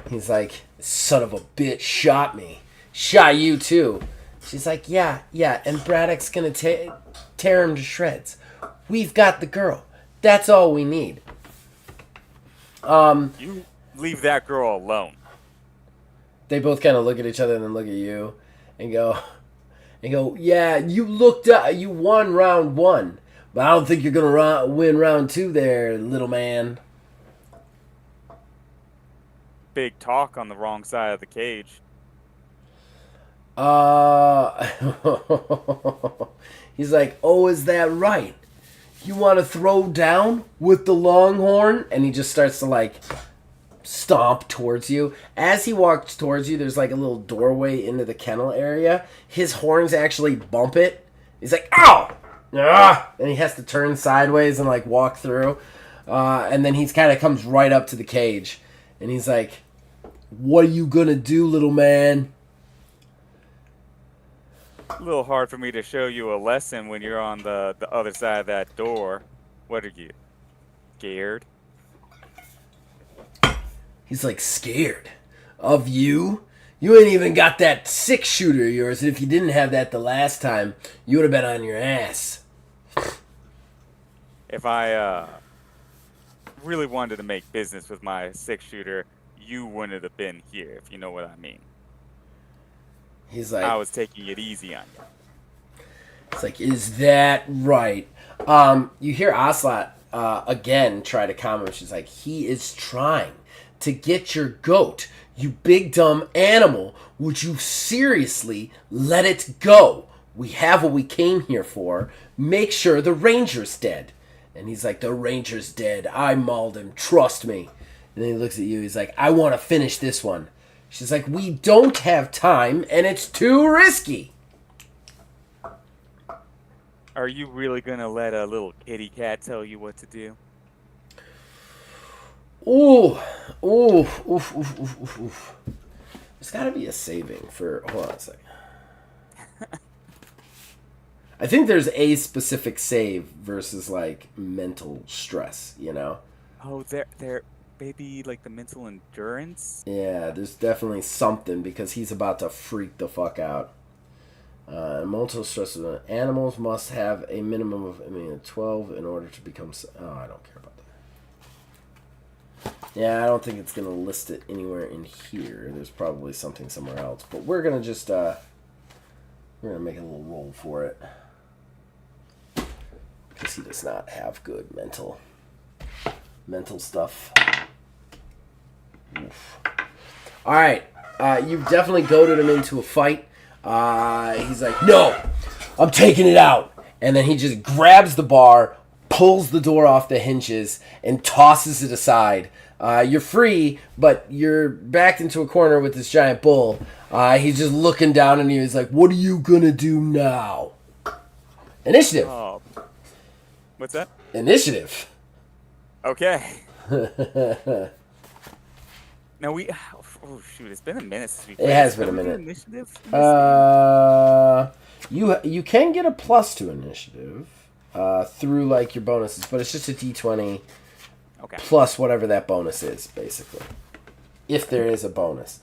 He's like, son of a bitch shot me. Shot you too. She's like, yeah, and Braddock's going to tear him to shreds. We've got the girl. That's all we need. You leave that girl alone. They both kind of look at each other and then look at you and go, yeah, you won round 1, but I don't think you're going to win round 2 there, little man. Big talk on the wrong side of the cage. He's like, oh, is that right? You want to throw down with the Longhorn? And he just starts to like stomp towards you. As he walks towards you, there's like a little doorway into the kennel area. His horns actually bump it. He's like, ow! Ah! And he has to turn sideways and like walk through. And then he's kind of comes right up to the cage. And he's like, what are you gonna do, little man? A little hard for me to show you a lesson when you're on the other side of that door. What are you, scared? He's like, scared? Of you? You ain't even got that 6-shooter of yours, and if you didn't have that the last time, you would have been on your ass. If I really wanted to make business with my 6-shooter, you wouldn't have been here, if you know what I mean. He's like, I was taking it easy on you. it's like, is that right? You hear Ocelot again try to calm him. She's like, he is trying to get your goat. You big dumb animal. Would you seriously let it go? We have what we came here for. Make sure the ranger's dead. And he's like, the ranger's dead. I mauled him. Trust me. And then he looks at you. He's like, I want to finish this one. She's like, we don't have time, and it's too risky. Are you really gonna let a little kitty cat tell you what to do? Ooh. There's got to be a saving for... Hold on a second. I think there's a specific save versus, like, mental stress, you know? Oh, there, maybe like the mental endurance? Yeah, there's definitely something because he's about to freak the fuck out. Mental stress. Animals must have a minimum of 12 in order to become... Oh, I don't care about that. Yeah, I don't think it's going to list it anywhere in here. There's probably something somewhere else. But we're going to just... we're going to make a little roll for it. Because he does not have good mental stuff. Oof. All right, you've definitely goaded him into a fight. He's like, no, I'm taking it out. And then he just grabs the bar, pulls the door off the hinges, and tosses it aside. You're free, but you're backed into a corner with this giant bull. He's just looking down at you. He's like, what are you going to do now? Initiative. Oh. What's that? Initiative. Okay. No, we. Oh shoot! It's been a minute since we It played this. has been How a do we do minute. initiative in this game? You can get a plus to initiative through like your bonuses, but it's just a d20 Okay. plus whatever that bonus is, basically. If there is a bonus,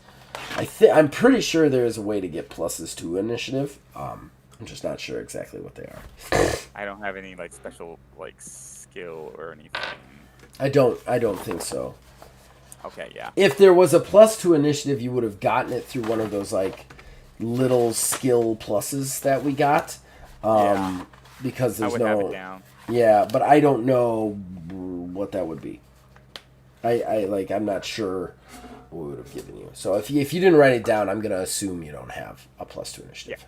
I'm pretty sure there is a way to get pluses to initiative. I'm just not sure exactly what they are. I don't have any like special like skill or anything. I don't think so. Okay, yeah. If there was a plus to initiative, you would have gotten it through one of those like little skill pluses that we got. Yeah. Because I there's would have it down. Yeah, but I don't know what that would be. I'm not sure what we would have given you. So if you didn't write it down, I'm gonna assume you don't have a plus to initiative. Yeah.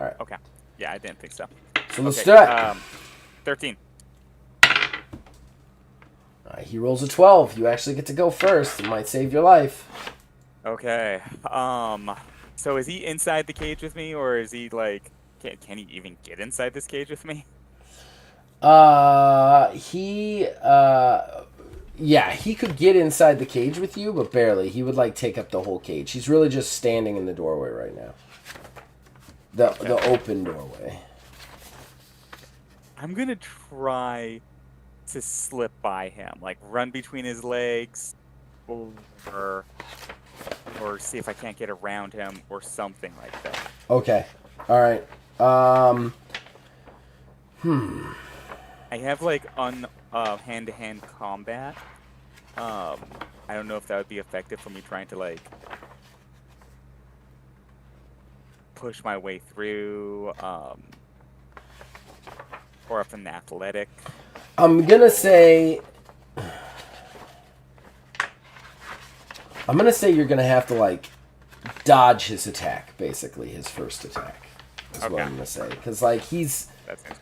All right. Okay. Yeah, I didn't think so. So let's Okay, do it. 13. He rolls a 12. You actually get to go first. It might save your life. Okay. So is he inside the cage with me, or is he like? Can he even get inside this cage with me? He could get inside the cage with you, but barely. He would like take up the whole cage. He's really just standing in the doorway right now. The open doorway. I'm gonna try to slip by him, like run between his legs, or see if I can't get around him or something like that. Okay. All right. I have like hand-to-hand combat. I don't know if that would be effective for me trying to like push my way through, or if I'm athletic. I'm gonna say you're gonna have to like dodge his attack, basically his first attack. Is what I'm gonna say, because like That seems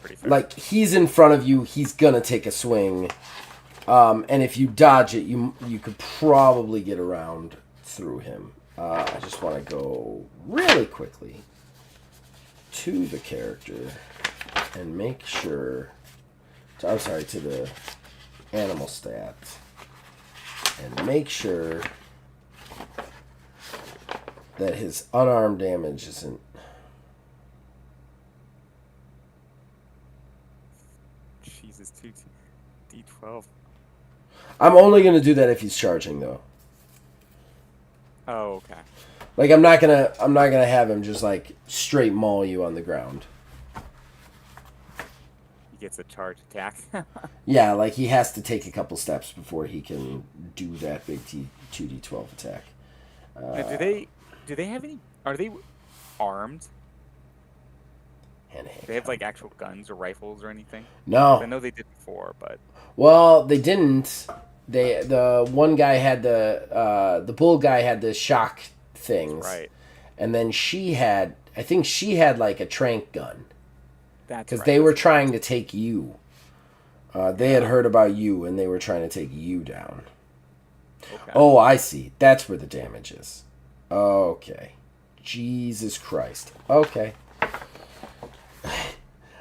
pretty fair. like he's in front of you. He's gonna take a swing, and if you dodge it, you could probably get around through him. I just want to go really quickly to the character and make sure. I'm sorry, to the animal stat, and make sure that his unarmed damage isn't. Jesus, D12. I'm only gonna do that if he's charging, though. Oh, okay. Like I'm not gonna have him just like straight maul you on the ground. He gets a charge attack. Yeah, like he has to take a couple steps before he can do that big 2d12 attack. Now, do they have any? Are they armed? Hand-to-hand They have like actual guns or rifles or anything? No. I know they did before, but Well, they didn't. The one guy had the bull guy had the shock things, right. and then I think she had like a trank gun. That's because right. they were trying to take you. They had heard about you, and they were trying to take you down. Okay. Oh, I see. That's where the damage is. Okay. Jesus Christ. Okay.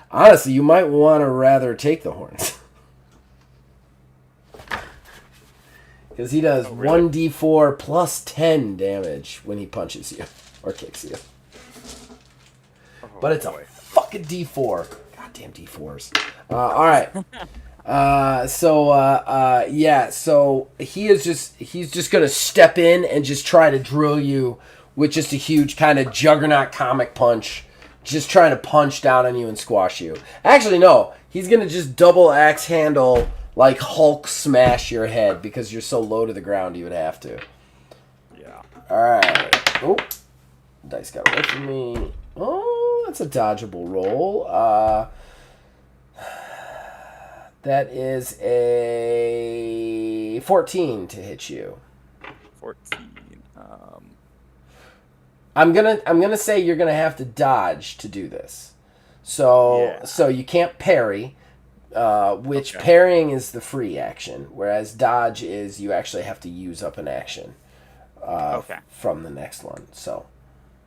Honestly, you might want to rather take the horns. Because he does 1d4 plus 10 damage when he punches you. Or kicks you. But it's a fucking d4. Goddamn d4s. Alright. So he's just gonna step in and just try to drill you with just a huge kind of juggernaut comic punch. Just trying to punch down on you and squash you. Actually, no. He's gonna just double axe handle, like Hulk smash your head because you're so low to the ground you would have to. Yeah. Alright. Oh. Dice got away from me. Oh, that's a dodgeable roll. That is a 14 to hit you. 14. I'm gonna say you're gonna have to dodge to do this. So you can't parry, which parrying is the free action, whereas dodge is you actually have to use up an action. From the next one. So.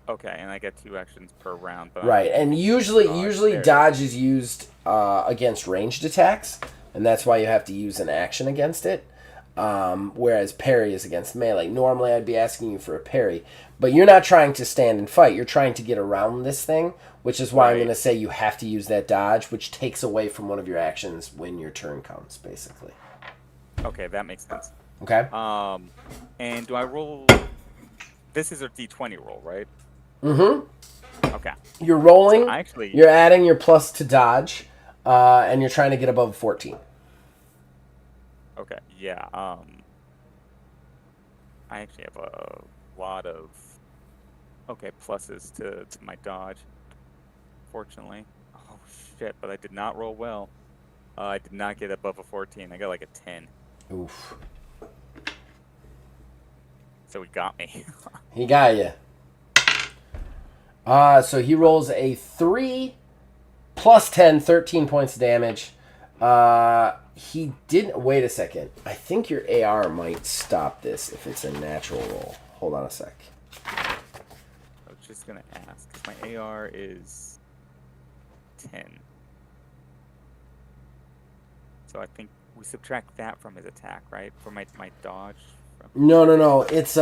Okay, and I get 2 actions per round. But right, and usually dodge is used against ranged attacks, and that's why you have to use an action against it. Whereas parry is against melee. Normally, I'd be asking you for a parry, but you're not trying to stand and fight. You're trying to get around this thing, which is why I'm going to say you have to use that dodge, which takes away from one of your actions when your turn comes, basically. Okay, that makes sense. Okay? And do I roll? This is a D20 roll, right? Mm-hmm. Okay. You're rolling. So actually, you're adding your plus to dodge, and you're trying to get above 14. okay, yeah. I actually have a lot of pluses to my dodge. Fortunately. Oh shit! But I did not roll well. I did not get above a 14. I got like a 10. Oof. So he got me. He got you. So he rolls a 3 plus 10, 13 points of damage. He didn't. Wait a second. I think your AR might stop this if it's a natural roll. Hold on a sec. I was just gonna ask. My AR is 10. So I think we subtract that from his attack, right? For my dodge. No. It's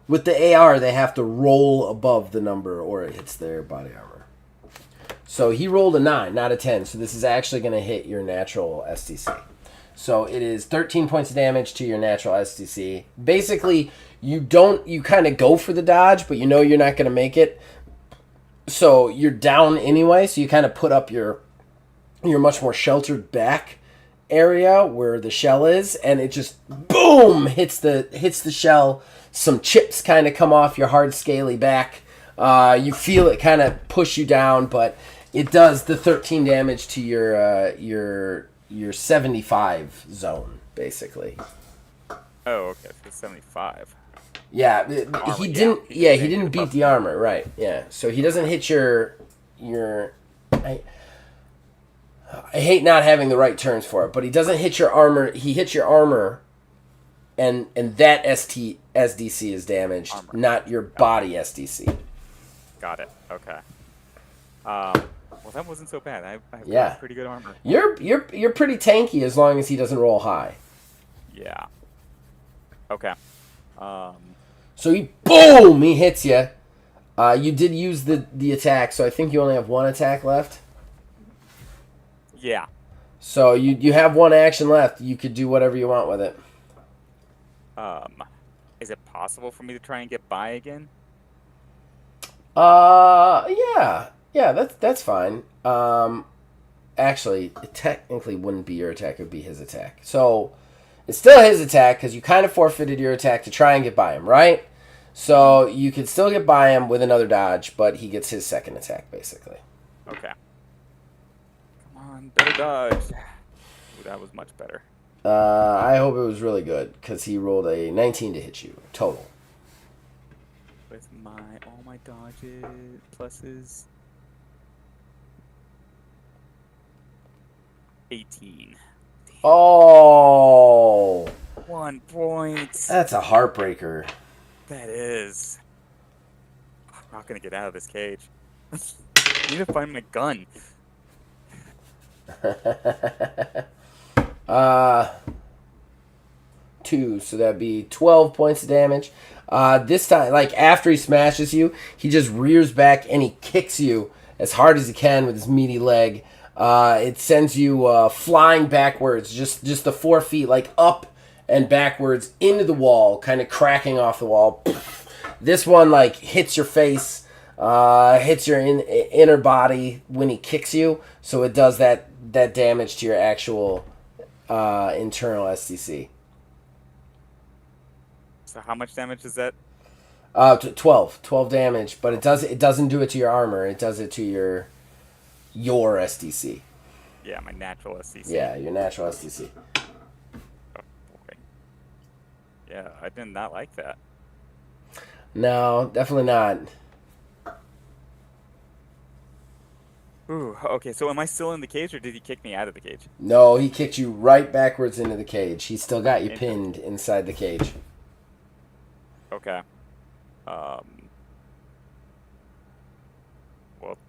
with the AR they have to roll above the number or it hits their body armor. So he rolled a 9, not a 10. So this is actually going to hit your natural SDC. So it is 13 points of damage to your natural SDC. Basically, you kind of go for the dodge, but you know you're not going to make it. So you're down anyway, so you kind of put up your much more sheltered back area where the shell is, and it just boom hits the shell. Some chips kind of come off your hard scaly back. You feel it kind of push you down, but it does the 13 damage to your 75 zone basically. Oh, okay. So 75. Yeah, Armor, he didn't. yeah, He didn't beat the armor, right? Yeah, so he doesn't hit your. I hate not having the right terms for it, but he doesn't hit your armor. He hits your armor, and that SDC is damaged, Armor. not your body SDC. Got it. Okay. Well, that wasn't so bad. I have Yeah. pretty good armor. You're pretty tanky as long as he doesn't roll high. Yeah. Okay. So he hits you. You did use the attack, so I think you only have one attack left. Yeah. So you have one action left. You could do whatever you want with it. Is it possible for me to try and get by again? Yeah, that's fine. Actually, it technically wouldn't be your attack; it would be his attack. So it's still his attack because you kind of forfeited your attack to try and get by him, right? So you could still get by him with another dodge, but he gets his second attack basically. Okay. Come on, better dodge. Ooh, that was much better. I hope it was really good because he rolled a 19 to hit you total. With all my dodges pluses. 18. Oh, 1 point. that's a heartbreaker. That is. I'm not gonna get out of this cage. I need to find my gun. 2, so that'd be 12 points of damage. This time, like after he smashes you, he just rears back and he kicks you as hard as he can with his meaty leg. It sends you flying backwards, just the 4 feet, like up and backwards into the wall, kind of cracking off the wall. This one like hits your face, hits your inner body when he kicks you, so it does that damage to your actual internal SDC. So how much damage is that? 12 damage, but it doesn't do it to your armor. It does it to your SDC. Yeah, my natural SCC. Yeah, your natural SDC. Oh, boy. Yeah, I did not like that. No, definitely not. Ooh, okay, so am I still in the cage, or did he kick me out of the cage? No, he kicked you right backwards into the cage. He still got you pinned inside the cage. Okay. Well,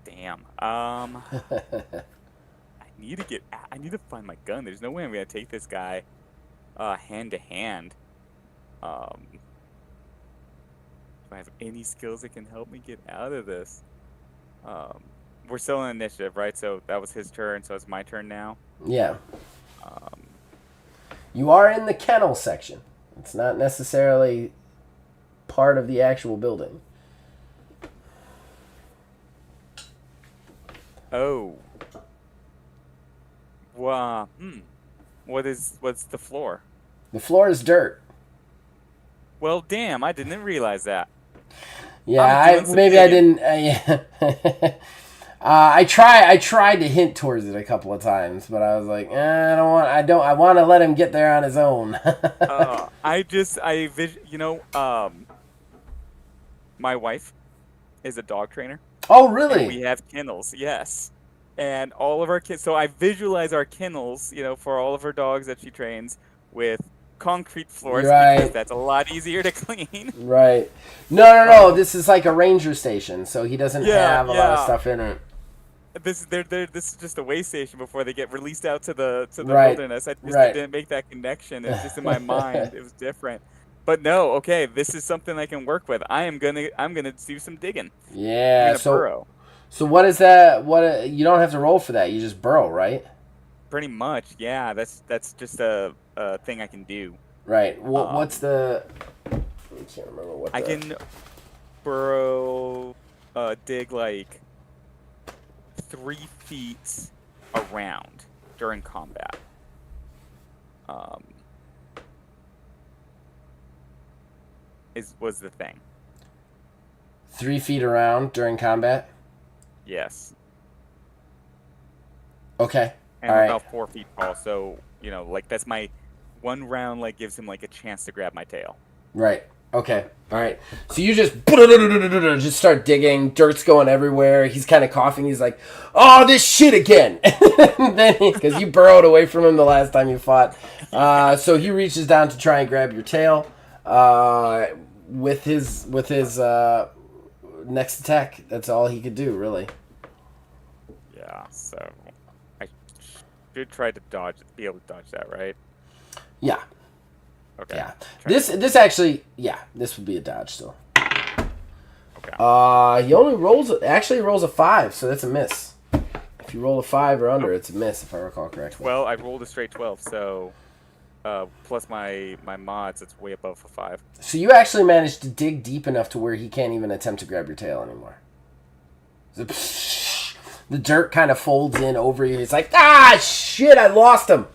damn. I need to find my gun. There's no way I'm gonna take this guy hand to hand. Um, if I have any skills that can help me get out of this. Um, we're still in initiative, right? So that was his turn, so it's my turn now. Yeah. Um, You are in the kennel section. It's not necessarily part of the actual building. oh, wow. What's the floor? The floor is dirt. Well, damn, I didn't realize that. I'm Yeah, doing some I digging. didn't. Yeah. I tried to hint towards it a couple of times, but I was like, I want to let him get there on his own. My wife is a dog trainer, Oh, and really? we have kennels, yes. And all of our kids, so I visualize our kennels, for all of her dogs that she trains with concrete floors because Right, that's a lot easier to clean. right. No. Uh, This is like a ranger station, so he doesn't yeah, have a lot of yeah. stuff in it. This is just a way station before they get released out to the Right, wilderness. I right. didn't make that connection. It was just in my mind. It was different. But no, okay, this is something I can work with. I'm gonna do some digging. I'm Yeah. gonna burrow. So what is that? What you don't have to roll for that. You just burrow, right? Pretty much, yeah. That's just a thing I can do. Right. What's Um, the? I can't remember what I the. can burrow, dig like 3 feet around during combat. Um, was the thing. 3 feet around during combat. Yes, Okay. and All I'm right. about 4 feet tall, so like that's my one round. Like gives him like a chance to grab my tail. Right. Okay. All right. So you just start digging. Dirt's going everywhere. He's kind of coughing. He's like, "Oh, this shit again." Then because you burrowed away from him the last time you fought, Yeah, so he reaches down to try and grab your tail. With his next attack, that's all he could do, really. yeah. So I should try to be able to dodge that, right? Yeah. Okay. Yeah. Try to This actually, yeah, this would be a dodge still. Okay. He only rolls actually rolls a 5, so that's a miss. If you roll a 5 or under, Oh, it's a miss if I recall correctly. well, I rolled a straight 12, so plus my mods, it's way above a 5. So you actually managed to dig deep enough to where he can't even attempt to grab your tail anymore. The dirt kind of folds in over you. He's like, ah, shit, I lost him.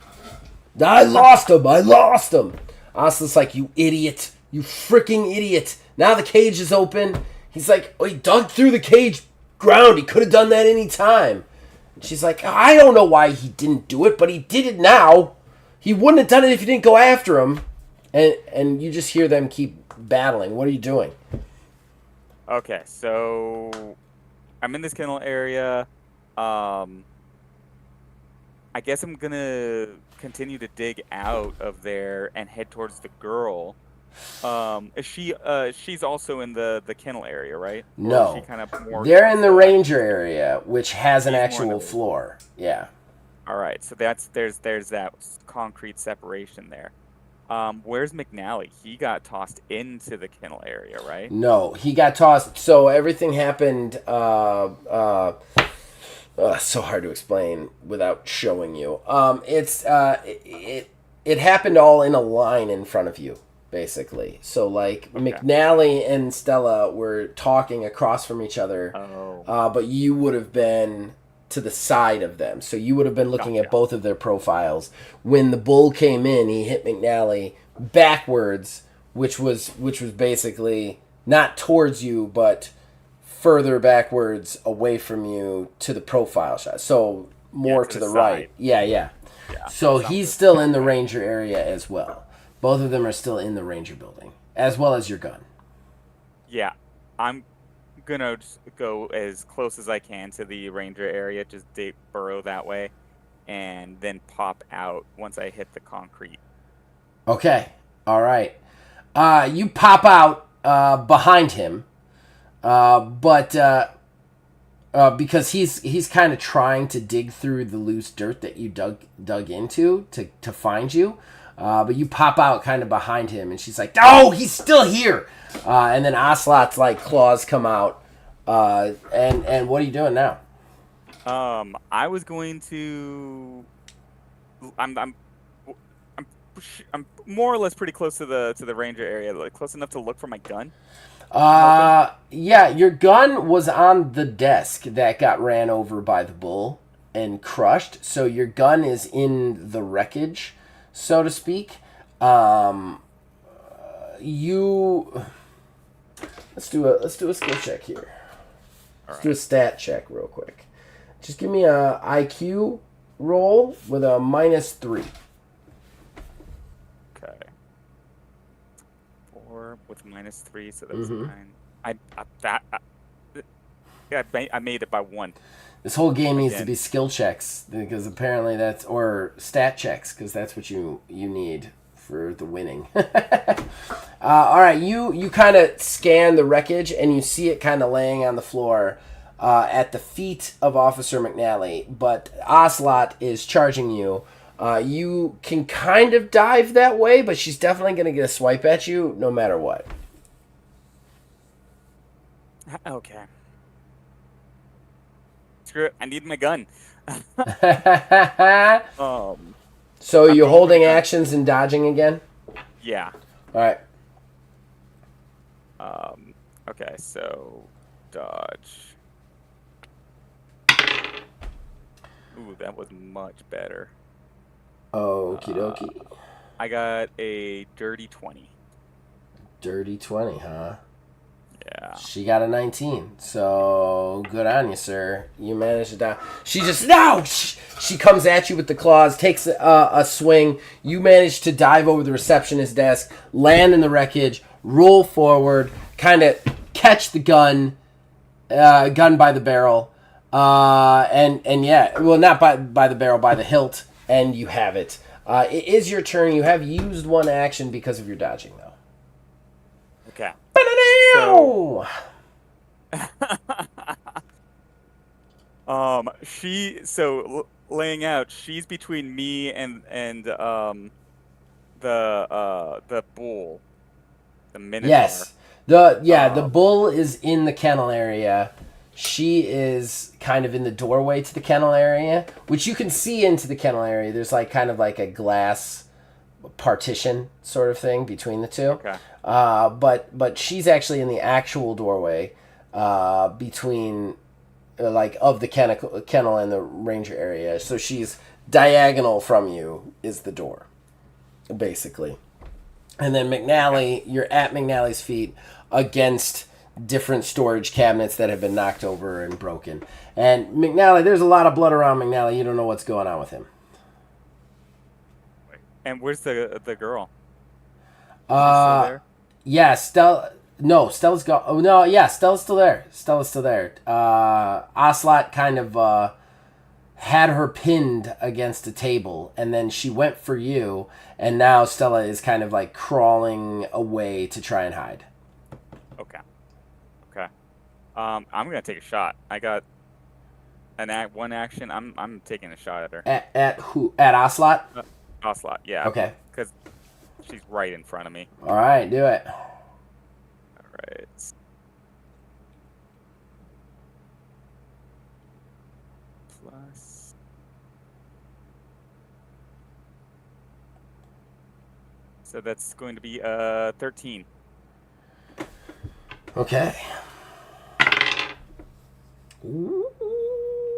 I lost him. I lost him. Aslan's like, you idiot. You freaking idiot. Now the cage is open. He's like, oh, he dug through the cage ground. He could have done that any time. And she's like, I don't know why he didn't do it, but he did it now. He wouldn't have done it if you didn't go after him. And you just hear them keep battling. What are you doing? Okay, so I'm in this kennel area. Um, I guess I'm gonna continue to dig out of there and head towards the girl. Is she's also in the kennel area, right? Or is she No. kind of more They're in towards the the ranger area, which has an she's more in the actual range. floor. Yeah. All right, so there's that concrete separation there. Where's McNally? He got tossed into the kennel area, right? No, he got tossed. So everything happened. So hard to explain without showing you. It happened all in a line in front of you, basically. So like Okay. McNally and Stella were talking across from each other, Oh, but you would have been to the side of them. So you would have been looking at gotcha. both of their profiles. When the bull came in, he hit McNally backwards, which was basically not towards you, but further backwards away from you to the profile shot. So Yeah, more to to the the right. side. Yeah, yeah. Yeah, So sounds he's good. still in the Okay. ranger area as well. Both of them are still in the ranger building, as well as your gun. Yeah, I'm gonna just go as close as I can to the ranger area, just dig burrow that way, and then pop out once I hit the concrete. Okay. All right. You pop out behind him, but because he's kind of trying to dig through the loose dirt that you dug into to find you. But you pop out kind of behind him, and she's like, "Oh, he's still here!" And then Ocelot's like claws come out. And what are you doing now? I was going to. I'm I'm more or less pretty close to the ranger area, like close enough to look for my gun. I'm hoping. Yeah, your gun was on the desk that got ran over by the bull and crushed. So your gun is in the wreckage, so to speak. Um, you let's do a skill check here. All Let's do a right. stat check real quick. Just give me a IQ roll with a -3. Okay. 4 with -3, so that's 9. Yeah, I made it by 1 This whole game needs to again. be skill checks because apparently that's or stat checks because that's what you need for the winning. All right, you kind of scan the wreckage and you see it kind of laying on the floor at the feet of Officer McNally, but Ocelot is charging you. You can kind of dive that way, but she's definitely going to get a swipe at you no matter what. Okay. Screw it. I need my gun. Um, So I'm you're going for the holding gun. actions and dodging again? Yeah. All right. Okay, so dodge. Ooh, that was much better. Okie dokie. I got a dirty 20. Dirty 20, huh? Yeah. She got a 19. So good on you, sir. You managed to die. She just no. She comes at you with the claws, takes a swing. You manage to dive over the receptionist's desk, land in the wreckage, roll forward, kind of catch the gun by the barrel, and yeah, well, not by the barrel, by the hilt, and you have it. It is your turn. You have used one action because of your dodging, though. Okay. So, laying out, she's between me and the bull, the minotaur. Yes. The Um, bull is in the kennel area. She is kind of in the doorway to the kennel area, which you can see into the kennel area. There's like kind of like a glass partition sort of thing between the two. okay. But she's actually in the actual doorway between like of the kennel and the ranger area. So she's diagonal from you is the door, basically. And then Okay. McNally, you're at McNally's feet against different storage cabinets that have been knocked over and broken. And McNally, there's a lot of blood around McNally. You don't know what's going on with him. Wait. And where's the girl? She's still Uh, there? yeah, Stella. No, Stella's gone. Oh no, yeah, Stella's still there. Stella's still there. Ocelot kind of had her pinned against a table, and then she went for you, and now Stella is kind of like crawling away to try and hide. Okay. Okay. I'm gonna take a shot. I got one action. I'm taking a shot at her. At who? At Ocelot? Ocelot, yeah, Okay. because she's right in front of me. All right, do it. All right. Plus. So that's going to be 13. Okay.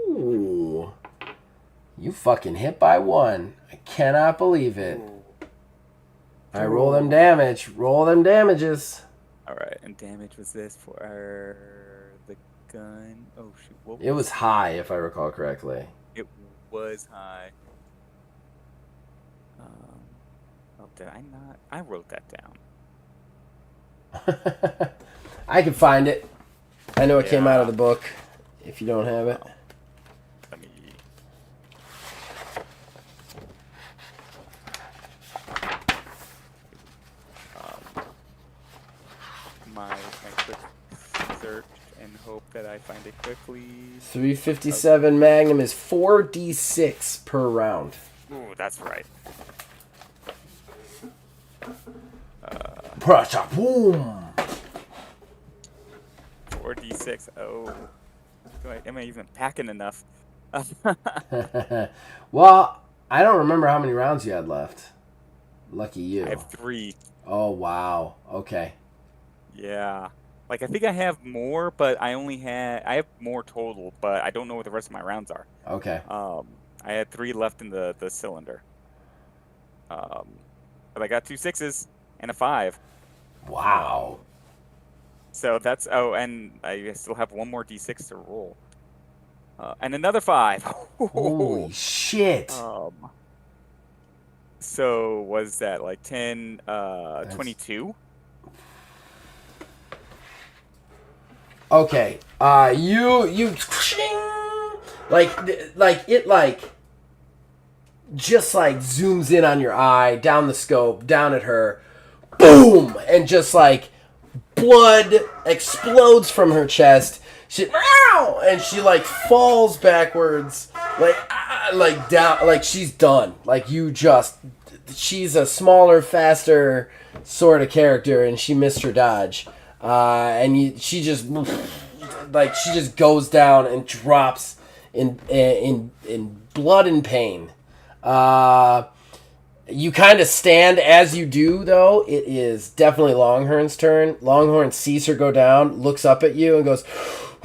Ooh. You fucking hit by 1. I cannot believe it. Ooh. I roll them damage. Roll them damages. All right, and damage was this for the gun? Oh shoot, what It was high, if I recall correctly. it was high. Oh, did I not? I wrote that down. I can find it. I know it came out of Yeah. the book. If you don't have it. Let me. Um, my quick search and hope that I find it quickly. 357 Magnum is 4d6 per round. Ooh, that's right. Boom. 4d6. Oh. Am I even packing enough? Well, I don't remember how many rounds you had left. Lucky you. I have 3. Oh, wow. Okay. Yeah. Like, I think I have more, but I have more total, but I don't know what the rest of my rounds are. Okay. I had 3 left in the cylinder. But I got 2 6s and a 5. Wow. So that's, and I still have 1 more d6 to roll. And another 5. Holy shit. So was that like 10, 22? Okay. You like it just like zooms in on your eye, down the scope, down at her, boom, and just like blood explodes from her chest. She and she like falls backwards, like down, like she's done. Like she's a smaller, faster sort of character, and she missed her dodge. She just goes down and drops in blood and pain. You kind of stand as you do, though. It is definitely Longhorn's turn. Longhorn sees her go down, looks up at you, and goes,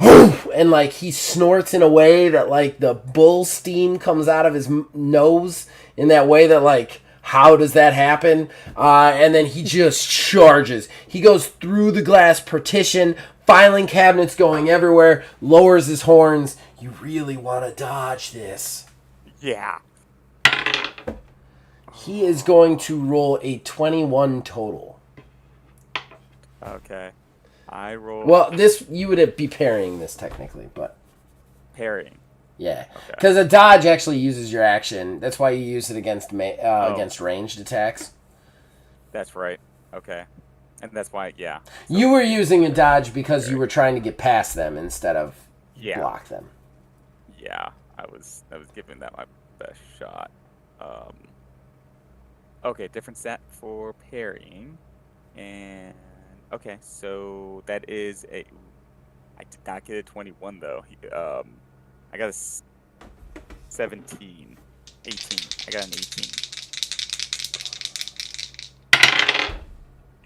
"Whoof!" And like he snorts in a way that like the bull steam comes out of his nose in that way that like. How does that happen? And then he just charges. He goes through the glass partition, filing cabinets going everywhere, lowers his horns. You really want to dodge this. Yeah. He is going to roll a 21 total. Okay. I roll. Well, you would be parrying this technically, but... Parrying. Yeah, because a dodge actually uses your action. That's why you use it against against ranged attacks. That's right. Okay, and that's why, yeah. So, you were using a dodge because you were trying to get past them instead of block them. Yeah, I was giving that my best shot. Okay, different stat for parrying, and okay, so that is a. I did not get a 21 though. I got a 17. 18. I got an 18.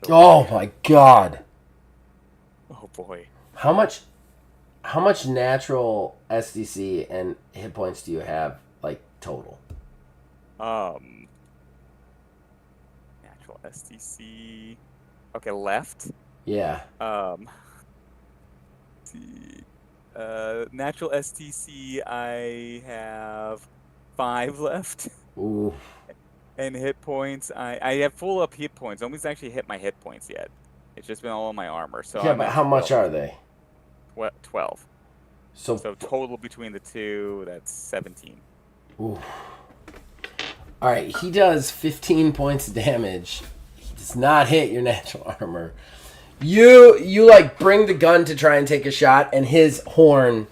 Oh my god. Oh boy. How much natural SDC and hit points do you have, like, total? Natural SDC. Okay, left. Yeah. Natural STC, I have 5 left. Ooh. And hit points, I have full up hit points. Nobody's actually hit my hit points yet. It's just been all on my armor. So yeah, but how much are they? 12. So total between the two, that's 17. Ooh. All right, he does 15 points of damage. He does not hit your natural armor. You like bring the gun to try and take a shot, and his horn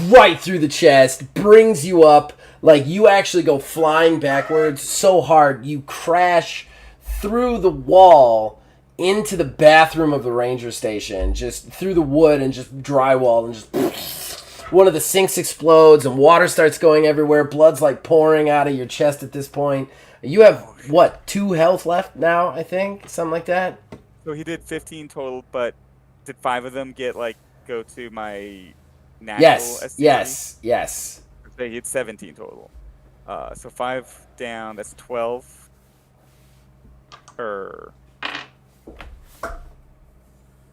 right through the chest brings you up. Like you actually go flying backwards so hard you crash through the wall into the bathroom of the ranger station, just through the wood and just drywall, and just one of the sinks explodes and water starts going everywhere. Blood's like pouring out of your chest at this point. You have what, 2 health left now? I think something like that. So he did 15 total, but did 5 of them go to my natural STD? Yes. So he had 17 total. So 5 down, that's 12.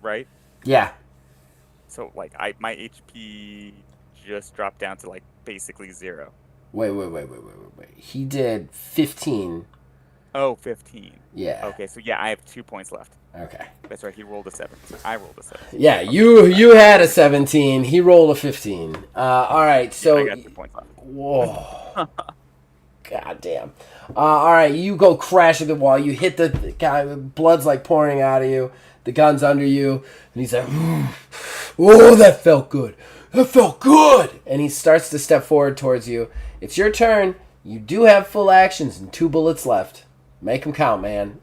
Right? Yeah. So like my HP just dropped down to like basically 0. Wait. He did 15. Oh, 15. Yeah. Okay, so yeah, I have 2 points left. Okay. That's right, he rolled a 17. I rolled a 17. Yeah, okay. you had a 17. He rolled a 15. All right, so... Yeah, I got 2 points left. Whoa. God damn. All right, you go crashing the wall. You hit the guy. Blood's like pouring out of you. The gun's under you. And he's like, oh, that felt good. That felt good. And he starts to step forward towards you. It's your turn. You do have full actions and 2 bullets left. Make them count, man.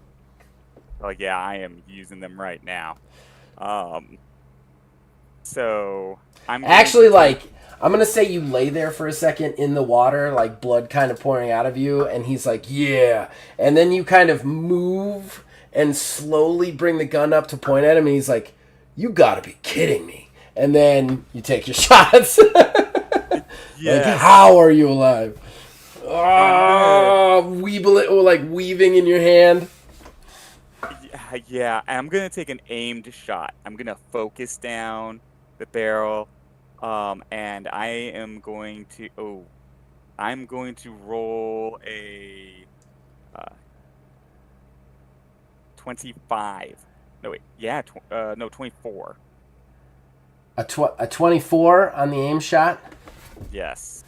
Like, yeah, I am using them right now. Um, so I'm going to Actually, take. like, I'm gonna say you lay there for a second in the water, like blood kind of pouring out of you, and he's like, "Yeah," and then you kind of move and slowly bring the gun up to point at him, and he's like, "You gotta be kidding me!" And then you take your shots. Like, Yes, how are you alive? I'm gonna. Like weaving in your hand. Yeah, I'm gonna take an aimed shot. I'm gonna focus down the barrel, and I am going to. Oh, I'm going to roll a uh, 25. No wait, yeah, no 24. A 24 on the aim shot. Yes.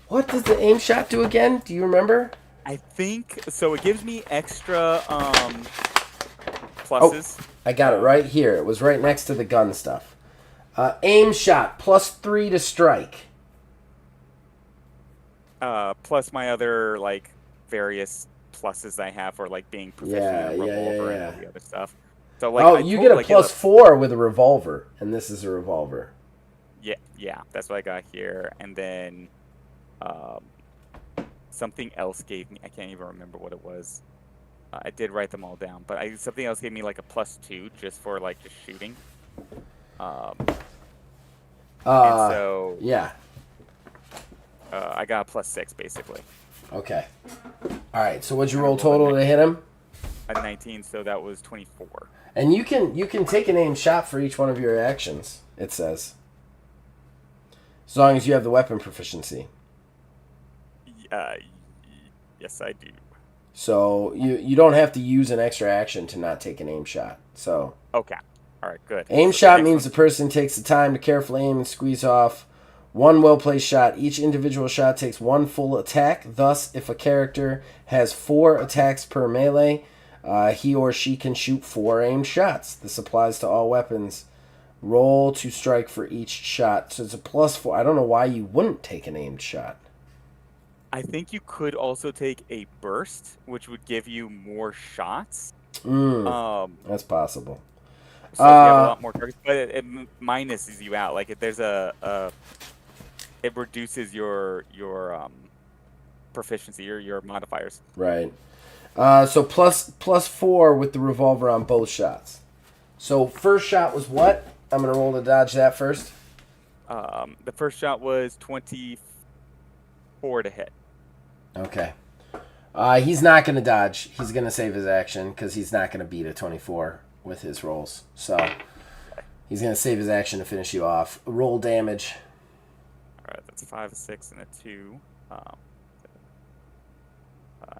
What does the aim shot do again? Do you remember? I think so. It gives me extra Oh, pluses. I got it right here. It was right next to the gun stuff. Aim shot +3 to strike. Plus my other like various pluses I have for like being proficient Yeah, in a yeah, yeah, revolver and yeah. all the other stuff. So like Oh, I you get a total I get a +4 with a revolver, and this is a revolver. yeah, that's what I got here. And then um something else gave me, I can't even remember what it was. I did write them all down, but something else gave me like a +2 just for like just shooting. Um and so Yeah. I got a +6 basically. Okay. All right. So what'd you And I roll rolled total to hit him? a 19, so that was 24. And you can take an aim shot for each one of your actions. It says, as long as you have the weapon proficiency. Uh, yes, I do. So you don't have to use an extra action to not take an aim shot. So Okay. All right, good. aim So the shot next means one, the person takes the time to carefully aim and squeeze off one well-placed shot. Each individual shot takes one full attack. Thus, if a character has 4 attacks per melee, he or she can shoot 4 aimed shots. This applies to all weapons. Roll to strike for each shot. So it's a +4. I don't know why you wouldn't take an aimed shot. I think you could also take a burst, which would give you more shots. Mm, Um, that's possible. so if you have a lot more targets, but it minuses you out. Like if there's it reduces your proficiency, your modifiers. Right. So +4 with the revolver on both shots. So first shot was what? I'm gonna roll to dodge that first. The first shot was 24 to hit. Okay. He's not gonna dodge. He's gonna save his action because he's not gonna beat a 24 with his rolls. So he's gonna save his action to finish you off. Roll damage. All right, that's 5, 6, and a 2.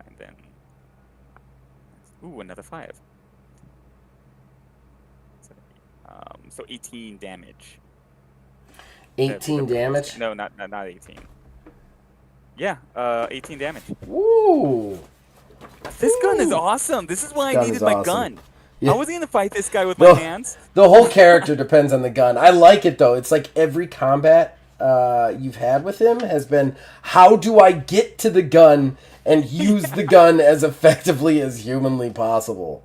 And then, ooh, another 5. So 18 damage. 18 damage. No, not 18. Yeah, 18 damage. Woo! This gun is awesome. This is why I needed my gun. Yeah. I wasn't gonna fight this guy with my hands. The whole character depends on the gun. I like it though. It's like every combat you've had with him has been, how do I get to the gun and use the gun as effectively as humanly possible?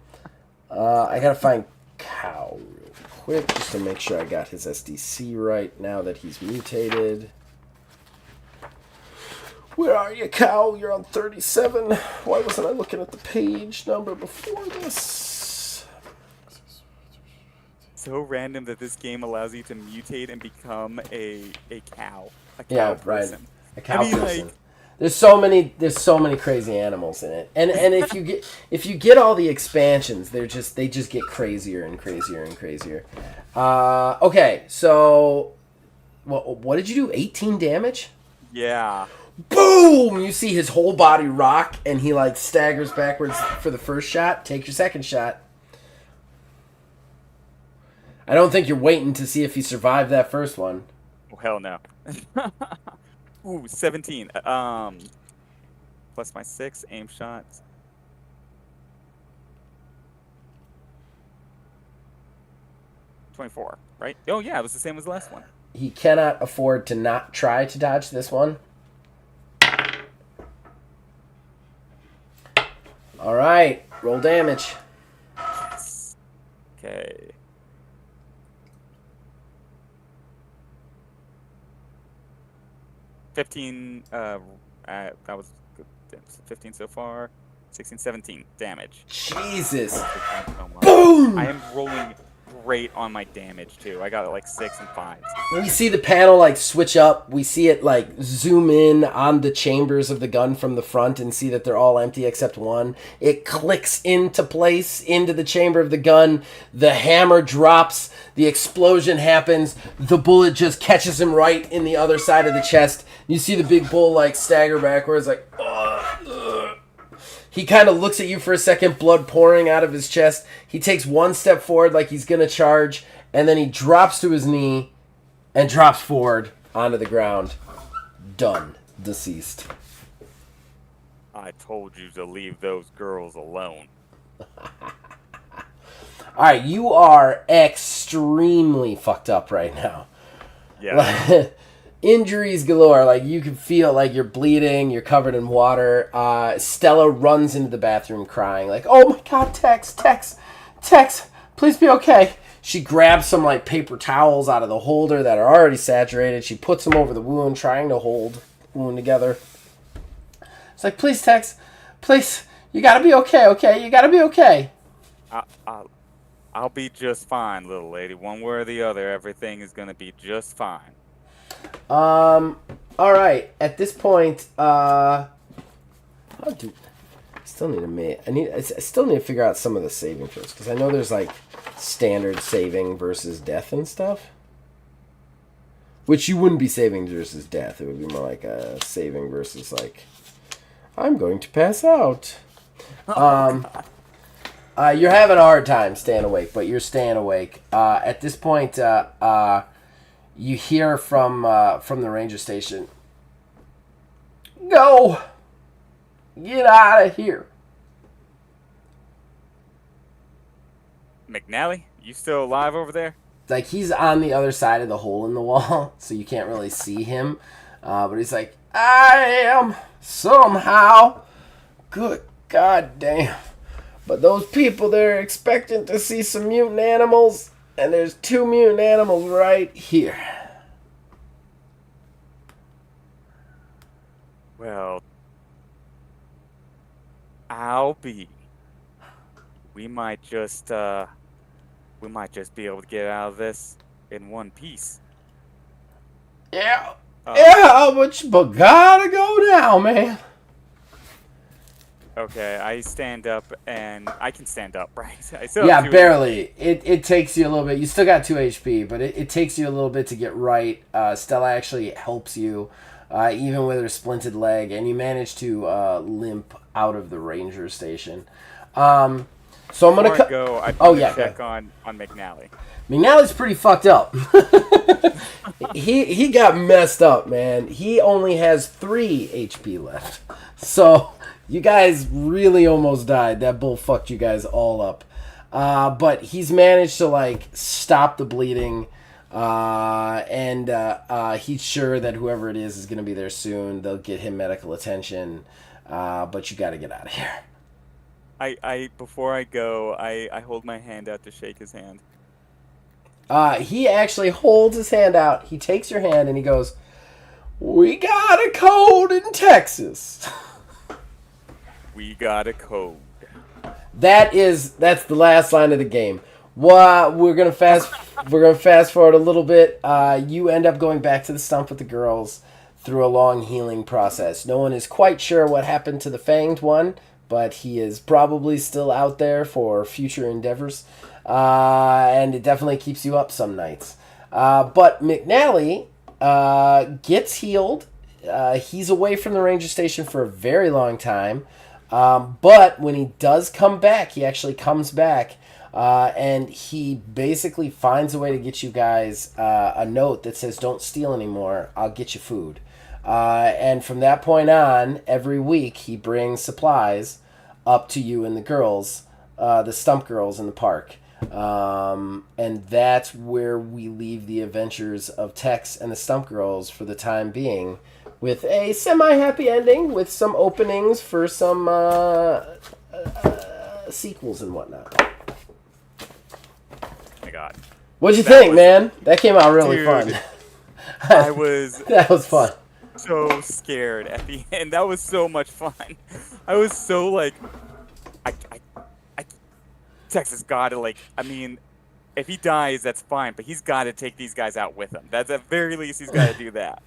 I gotta find Cow real quick just to make sure I got his SDC right now that he's mutated. Where are you, Cow? You're on 37. Why wasn't I looking at the page number before this? So random that this game allows you to mutate and become a cow. A cow Yeah, person. right. A cow person. Like, there's so many crazy animals in it. And if you get all the expansions, they just get crazier and crazier and crazier. Okay, so what did you do? 18 damage? yeah. Boom! You see his whole body rock, and he like staggers backwards for the first shot. Take your second shot. I don't think you're waiting to see if he survived that first one. Oh, hell no. Ooh, 17. Plus my 6 aim shots. $24, right? Oh yeah, it was the same as the last one. He cannot afford to not try to dodge this one. All right, roll damage. Okay. Fifteen. That was good. 15 so far. 16, 17 damage. Jesus. Thank you so much. I Boom! am rolling great on my damage too. I got like 6 and 5s. We see the panel like switch up. We see it like zoom in on the chambers of the gun from the front and see that they're all empty except one. It clicks into place into the chamber of the gun. The hammer drops. The explosion happens. The bullet just catches him right in the other side of the chest. You see the big bull like stagger backwards like, ugh. He kind of looks at you for a second, blood pouring out of his chest. He takes one step forward like he's going to charge, and then he drops to his knee and drops forward onto the ground. Done. Deceased. I told you to leave those girls alone. Alright, you are extremely fucked up right now. Yeah. Injuries galore. Like, you can feel like you're bleeding, you're covered in water. Stella runs into the bathroom crying, like, oh my god, Tex, please be okay. She grabs some, like, paper towels out of the holder that are already saturated. She puts them over the wound, trying to hold the wound together. It's like, please, Tex, please, you gotta be okay, okay? You gotta be okay. I'll be just fine, little lady. One way or the other, everything is gonna be just fine. Alright, at this point, I still need to figure out some of the saving first, because I know there's, like, standard saving versus death and stuff. Which you wouldn't be saving versus death. It would be more like a saving versus, like, I'm going to pass out. You're having a hard time staying awake, but you're staying awake. At this point, you hear from the ranger station, go! Get out of here. McNally, you still alive over there? Like, he's on the other side of the hole in the wall, so you can't really see him. But he's like, I am somehow. Good goddamn. But those people, they're expecting to see some mutant animals, and there's 2 mutant animals right here. Well, I'll be. We might just be able to get out of this in one piece. Yeah. Yeah, but you gotta go now, man. Okay, I stand up, and I can stand up, right? I still have Yeah, 2 barely. It takes you a little bit. You still got 2 HP, but it takes you a little bit to get right. Stella actually helps you, even with her splinted leg, and you manage to limp out of the ranger station. So I'm gonna go. I check on McNally. McNally's pretty fucked up. he got messed up, man. He only has 3 HP left. So you guys really almost died. That bull fucked you guys all up. But he's managed to, like, stop the bleeding. And he's sure that whoever it is going to be there soon. They'll get him medical attention. But you got to get out of here. Before I go, I hold my hand out to shake his hand. He actually holds his hand out. He takes your hand and he goes, "We got a code in Texas." We got a code. That's the last line of the game. We're gonna fast forward a little bit. You end up going back to the stump with the girls through a long healing process. No one is quite sure what happened to the Fanged one, but he is probably still out there for future endeavors. And it definitely keeps you up some nights. But McNally gets healed. He's away from the ranger station for a very long time. But when he does come back, he actually comes back. And he basically finds a way to get you guys a note that says, "Don't steal anymore. I'll get you food." And from that point on, every week he brings supplies up to you and the girls, the Stump girls in the park. And that's where we leave the adventures of Tex and the Stump girls for the time being, with a semi-happy ending, with some openings for some sequels and whatnot. my god. What'd you That think, was- man? That came out really Dude, fun. I was That was fun. so scared at the end. That was so much fun. I was so like, I Texas got to like. I mean, if he dies, that's fine, but he's got to take these guys out with him. That's at very least he's got to do that.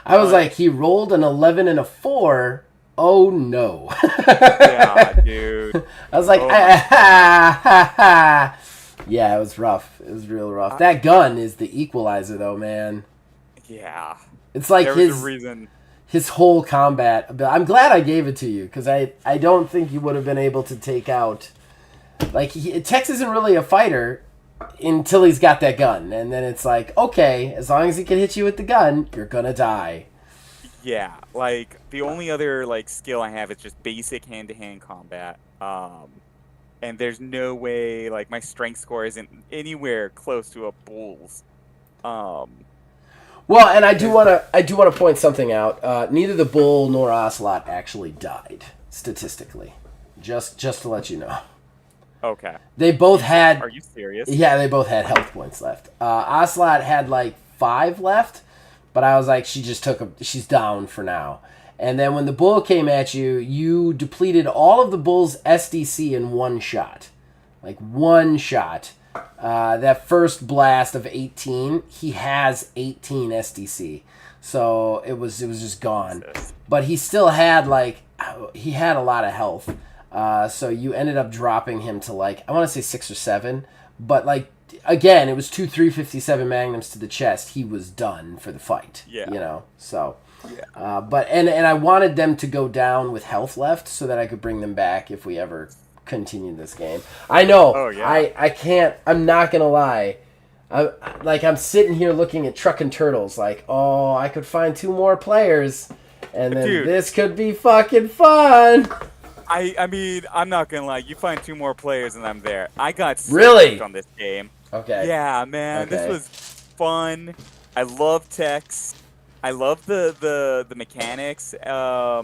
I was like, he rolled an 11 and a 4. Oh no. Yeah, dude. I was like, Oh yeah, it was rough. It was real rough. That gun is the equalizer, though, man. Yeah. It's like There was a reason. his whole combat. I'm glad I gave it to you because I don't think you would have been able to take out. Like Tex isn't really a fighter until he's got that gun, and then it's like, okay, as long as he can hit you with the gun, you're gonna die. Yeah, like the only other like skill I have is just basic hand-to-hand combat. And there's no way like my strength score isn't anywhere close to a bull's. Well, and I do want to point something out. Neither the bull nor Ocelot actually died statistically. Just to let you know. Okay. They both had. Are you serious? Yeah, they both had health points left. Ocelot had like 5 left, but I was like, she's down for now. And then when the bull came at you, you depleted all of the bull's SDC in one shot. Like one shot. That first blast of 18, he has 18 SDC. So it was just gone. But he still had he had a lot of health. So you ended up dropping him to like, I want to say 6 or 7. But like, again, it was 2 357 magnums to the chest. He was done for the fight. Yeah. You know, so. Yeah. But I wanted them to go down with health left so that I could bring them back if we ever continue this game. I know. Oh, yeah. I can't. I'm not gonna lie. I'm sitting here looking at Truck and Turtles like, oh, I could find 2 more players, and then Dude. this could be fucking fun. I mean, I'm not gonna lie. You find 2 more players and I'm there. I got so Really? hooked on this game. Okay. Yeah, man, Okay. this was fun. I love Tex. I love the mechanics. I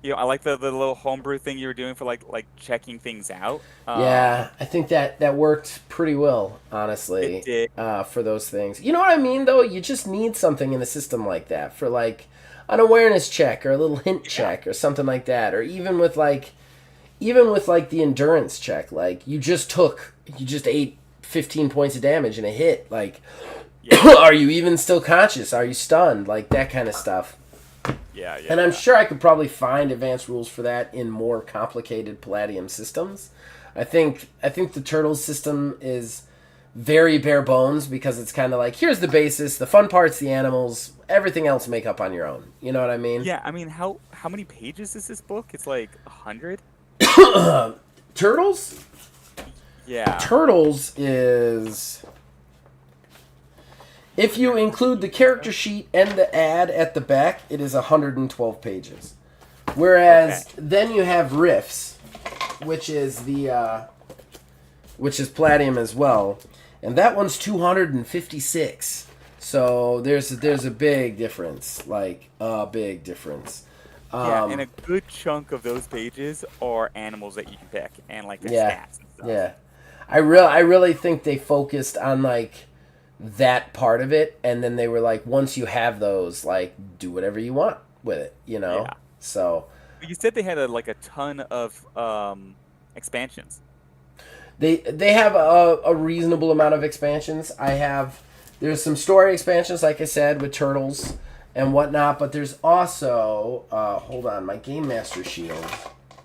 like the little homebrew thing you were doing for like checking things out. Yeah, I think that worked pretty well, honestly. It did. For those things. You know what I mean, though? You just need something in a system like that for like an awareness check or a little hint check or something like that, or even with like the endurance check. Like you just ate 15 points of damage in a hit. Like, are you even still conscious? Are you stunned? Like that kind of stuff. Yeah. And I'm sure I could probably find advanced rules for that in more complicated Palladium systems. I think the Turtles system is very bare bones because it's kind of like, here's the basis, the fun part's the animals, everything else make up on your own. You know what I mean? Yeah, I mean, how many pages is this book? It's like 100? Turtles? Yeah. Turtles is... If you include the character sheet and the ad at the back, it is 112 pages. Whereas then you have Riffs, which is Palladium as well, and that one's 256. So there's a big difference, like a big difference. Yeah, and a good chunk of those pages are animals that you can pick and like their stats and stuff. Yeah, I really think they focused on like that part of it, and then they were like, once you have those, like, do whatever you want with it, you know. Yeah. So you said they had a ton of expansions. they have a reasonable amount of expansions. There's some story expansions, like I said, with Turtles and whatnot, but there's also hold on, my Game Master Shield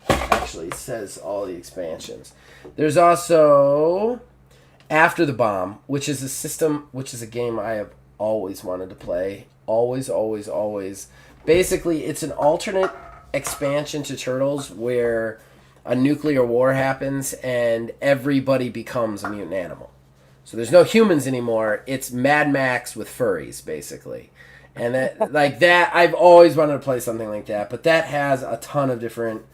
actually says all the expansions. There's also After the Bomb, which is a game I have always wanted to play. Always. Basically, it's an alternate expansion to Turtles where a nuclear war happens and everybody becomes a mutant animal. So there's no humans anymore. It's Mad Max with furries, basically. And that I've always wanted to play something like that, but that has a ton of different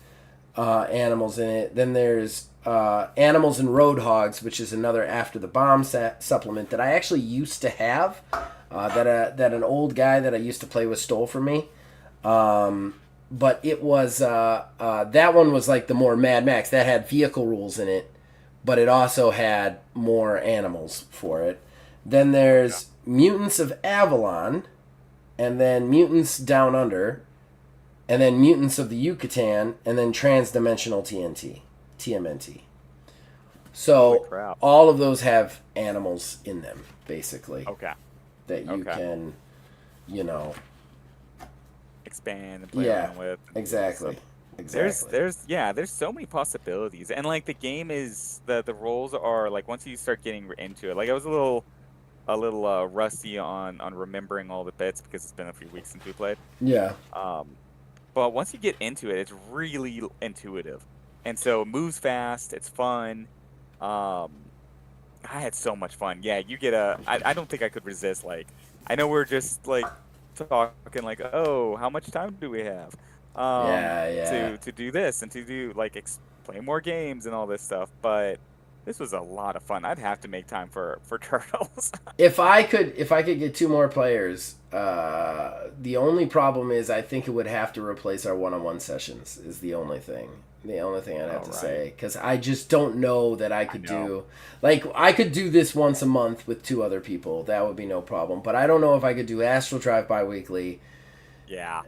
animals in it. Then there's Animals and Roadhogs, which is another After the Bomb supplement that I actually used to have, that an old guy that I used to play with stole from me. But it was that one was like the more Mad Max that had vehicle rules in it, but it also had more animals for it. Then Okay. there's Mutants of Avalon, and then Mutants Down Under, and then Mutants of the Yucatan, and then Transdimensional TMNT. Holy So crap. all of those have animals in them, basically, Okay. that you Okay. can, you know, Expand and play yeah, around with and do all this stuff. exactly, exactly. There's so many possibilities, and like the game is the roles are like once you start getting into it, like I was a little rusty on remembering all the bits because it's been a few weeks since we played. Yeah, Um, but once you get into it, it's really intuitive, and so it moves fast. It's fun. Um, I had so much fun. Yeah, you get a. I don't think I could resist. Like, I know we're just like talking like, oh, how much time do we have? yeah, yeah. To do this and to do like play more games and all this stuff. But this was a lot of fun. I'd have to make time for turtles. If I could get two more players, the only problem is I think it would have to replace our one-on-one sessions. Is the only thing. The only thing I'd have All to right. say, because I just don't know that I I could know. do, like, I could do this once a month with two other people. That would be no problem. But I don't know if I could do Astral Drive bi-weekly, Yeah,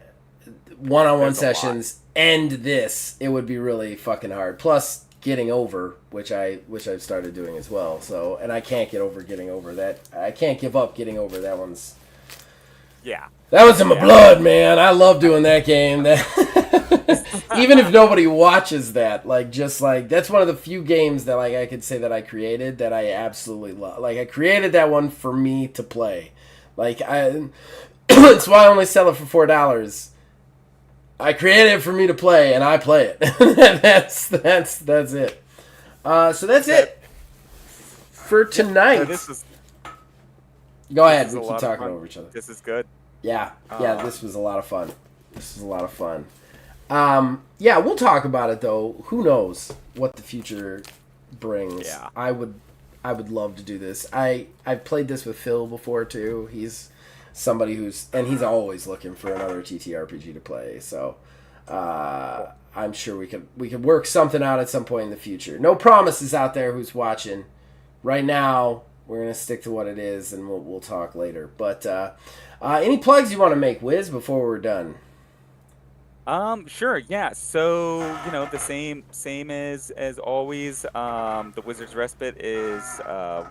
one-on-one there's a lot. sessions, and this. It would be really fucking hard. Plus getting over, which I've started doing as well. So, and I can't get over getting over that. I can't give up getting over that one's. Yeah, That was in my yeah. blood, man. I love doing that game. That even if nobody watches that, like, just like that's one of the few games that like I could say that I created that I absolutely love. Like I created that one for me to play. Like I, it's why I only sell it for $4. I created it for me to play, and I play it. That's it. So that's Okay. it for Yeah. No, tonight. Go this ahead. is We a keep lot of talking fun. over each other. This is good. Yeah, yeah. This Um, was a lot of fun. This was a lot of fun. Yeah, we'll talk about it though. Who knows what the future brings? yeah. I would love to do this. I've played this with Phil before too. He's somebody he's always looking for another TTRPG to play. So I'm sure we could work something out at some point in the future. No promises out there. Who's watching? Right now, we're gonna stick to what it is, and we'll talk later. But any plugs you want to make, Wiz, before we're done? Sure, yeah. So, the same as always. The Wizard's Respite is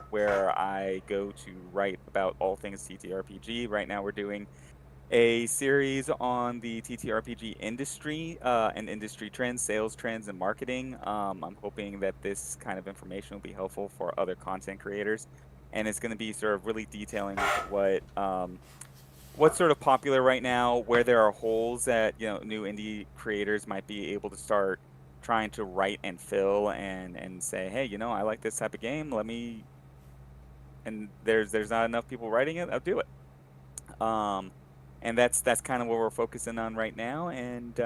where I go to write about all things TTRPG. Right now we're doing a series on the TTRPG industry, and industry trends, sales trends, and marketing. I'm hoping that this kind of information will be helpful for other content creators, and it's going to be sort of really detailing what's sort of popular right now, where there are holes that new indie creators might be able to start trying to write and fill and say, hey, I like this type of game. Let me and there's not enough people writing it. I'll do it. Um, and that's kind of what we're focusing on right now. And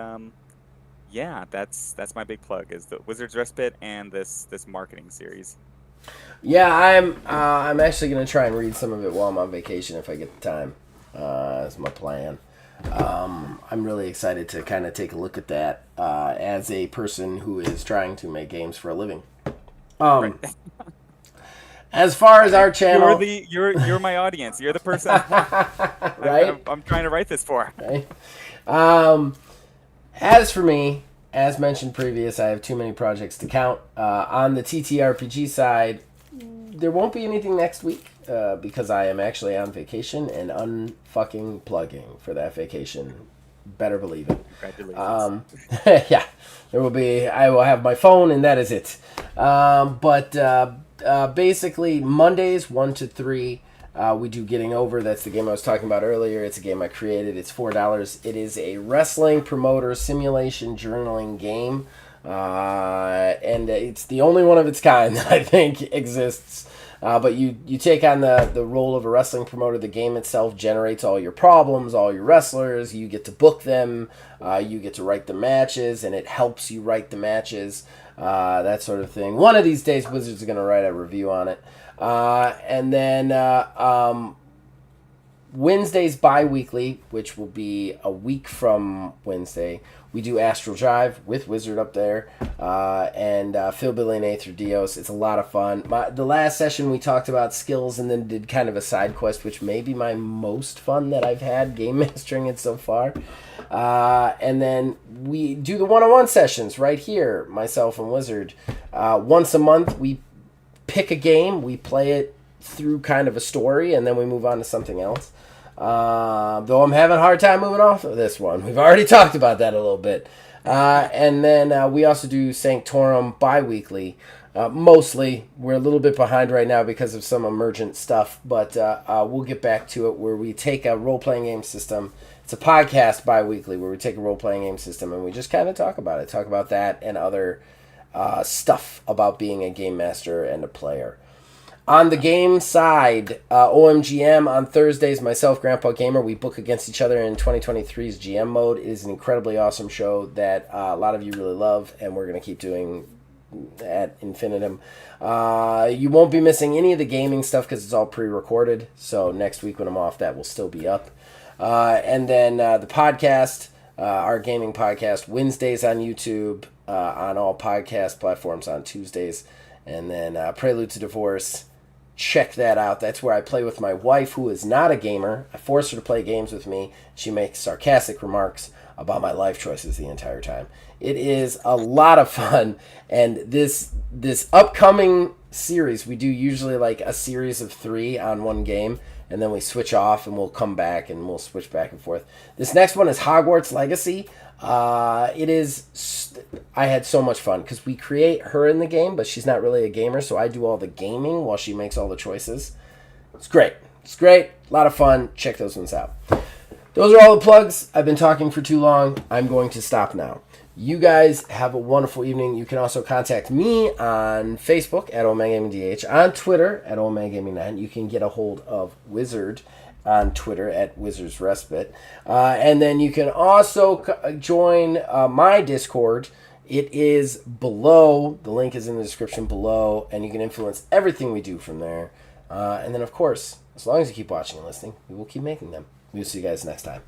yeah, that's my big plug is the Wizards Respite and this marketing series. Yeah, I'm actually gonna try and read some of it while I'm on vacation if I get the time. That's my plan. I'm really excited to kind of take a look at that as a person who is trying to make games for a living. Right. Um, as far as our You're channel, you're my audience. You're the person right? I'm trying to write this for. Right. Um, as for me, as mentioned previous, I have too many projects to count. On the TTRPG side, there won't be anything next week because I am actually on vacation and unfucking plugging for that vacation. Better believe it. Congratulations. Yeah, there will be. I will have my phone, and that is it. But basically, Mondays 1 to 3. We do Getting Over. That's the game I was talking about earlier. It's a game I created. It's $4. It is a wrestling promoter simulation journaling game. And it's the only one of its kind that I think exists. But you take on the role of a wrestling promoter. The game itself generates all your problems, all your wrestlers. You get to book them. You get to write the matches, and it helps you write the matches. That sort of thing. One of these days, Wizards are going to write a review on it. And then Wednesdays bi-weekly, which will be a week from Wednesday, we do Astral Drive with Wizard up there, and Phil, Billy, and A through Dios. It's a lot of fun. The last session we talked about skills and then did kind of a side quest, which may be my most fun that I've had game mastering it so far. And then we do the one-on-one sessions right here, myself and Wizard. Once a month, we pick a game, we play it through kind of a story, and then we move on to something else. Though I'm having a hard time moving off of this one. We've already talked about that a little bit. And then we also do Sanctorum bi-weekly. Mostly, we're a little bit behind right now because of some emergent stuff, but we'll get back to it, where we take a role-playing game system. It's a podcast bi-weekly where we take a role-playing game system and we just kind of talk about it. Talk about that and other stuff about being a game master and a player. On the game side, OMGM on Thursdays, myself, Grandpa Gamer, we book against each other in 2023's GM mode. It is an incredibly awesome show that a lot of you really love, and we're going to keep doing at infinitum. You won't be missing any of the gaming stuff because it's all pre-recorded, so next week when I'm off, that will still be up. And then the podcast, our gaming podcast, Wednesdays on YouTube, on all podcast platforms on Tuesdays, and then Prelude to Divorce. Check that out. That's where I play with my wife, who is not a gamer. I force her to play games with me. She makes sarcastic remarks about my life choices the entire time. It is a lot of fun. And this upcoming series, we do usually like a series of 3 on one game, and then we switch off and we'll come back and we'll switch back and forth. This next one is Hogwarts Legacy. I had so much fun because we create her in the game, but she's not really a gamer, so I do all the gaming while she makes all the choices. It's great. A lot of fun. Check those ones out. Those are all the plugs. I've been talking for too long. I'm going to stop now. You guys have a wonderful evening. You can also contact me on Facebook at OmegaGamingDH, on Twitter at OmegaGaming9. You can get a hold of Wizard on Twitter at Wizards Respite. And then you can also join my Discord. It is below. The link is in the description below, and you can influence everything we do from there. And then, of course, as long as you keep watching and listening, we will keep making them. We'll see you guys next time.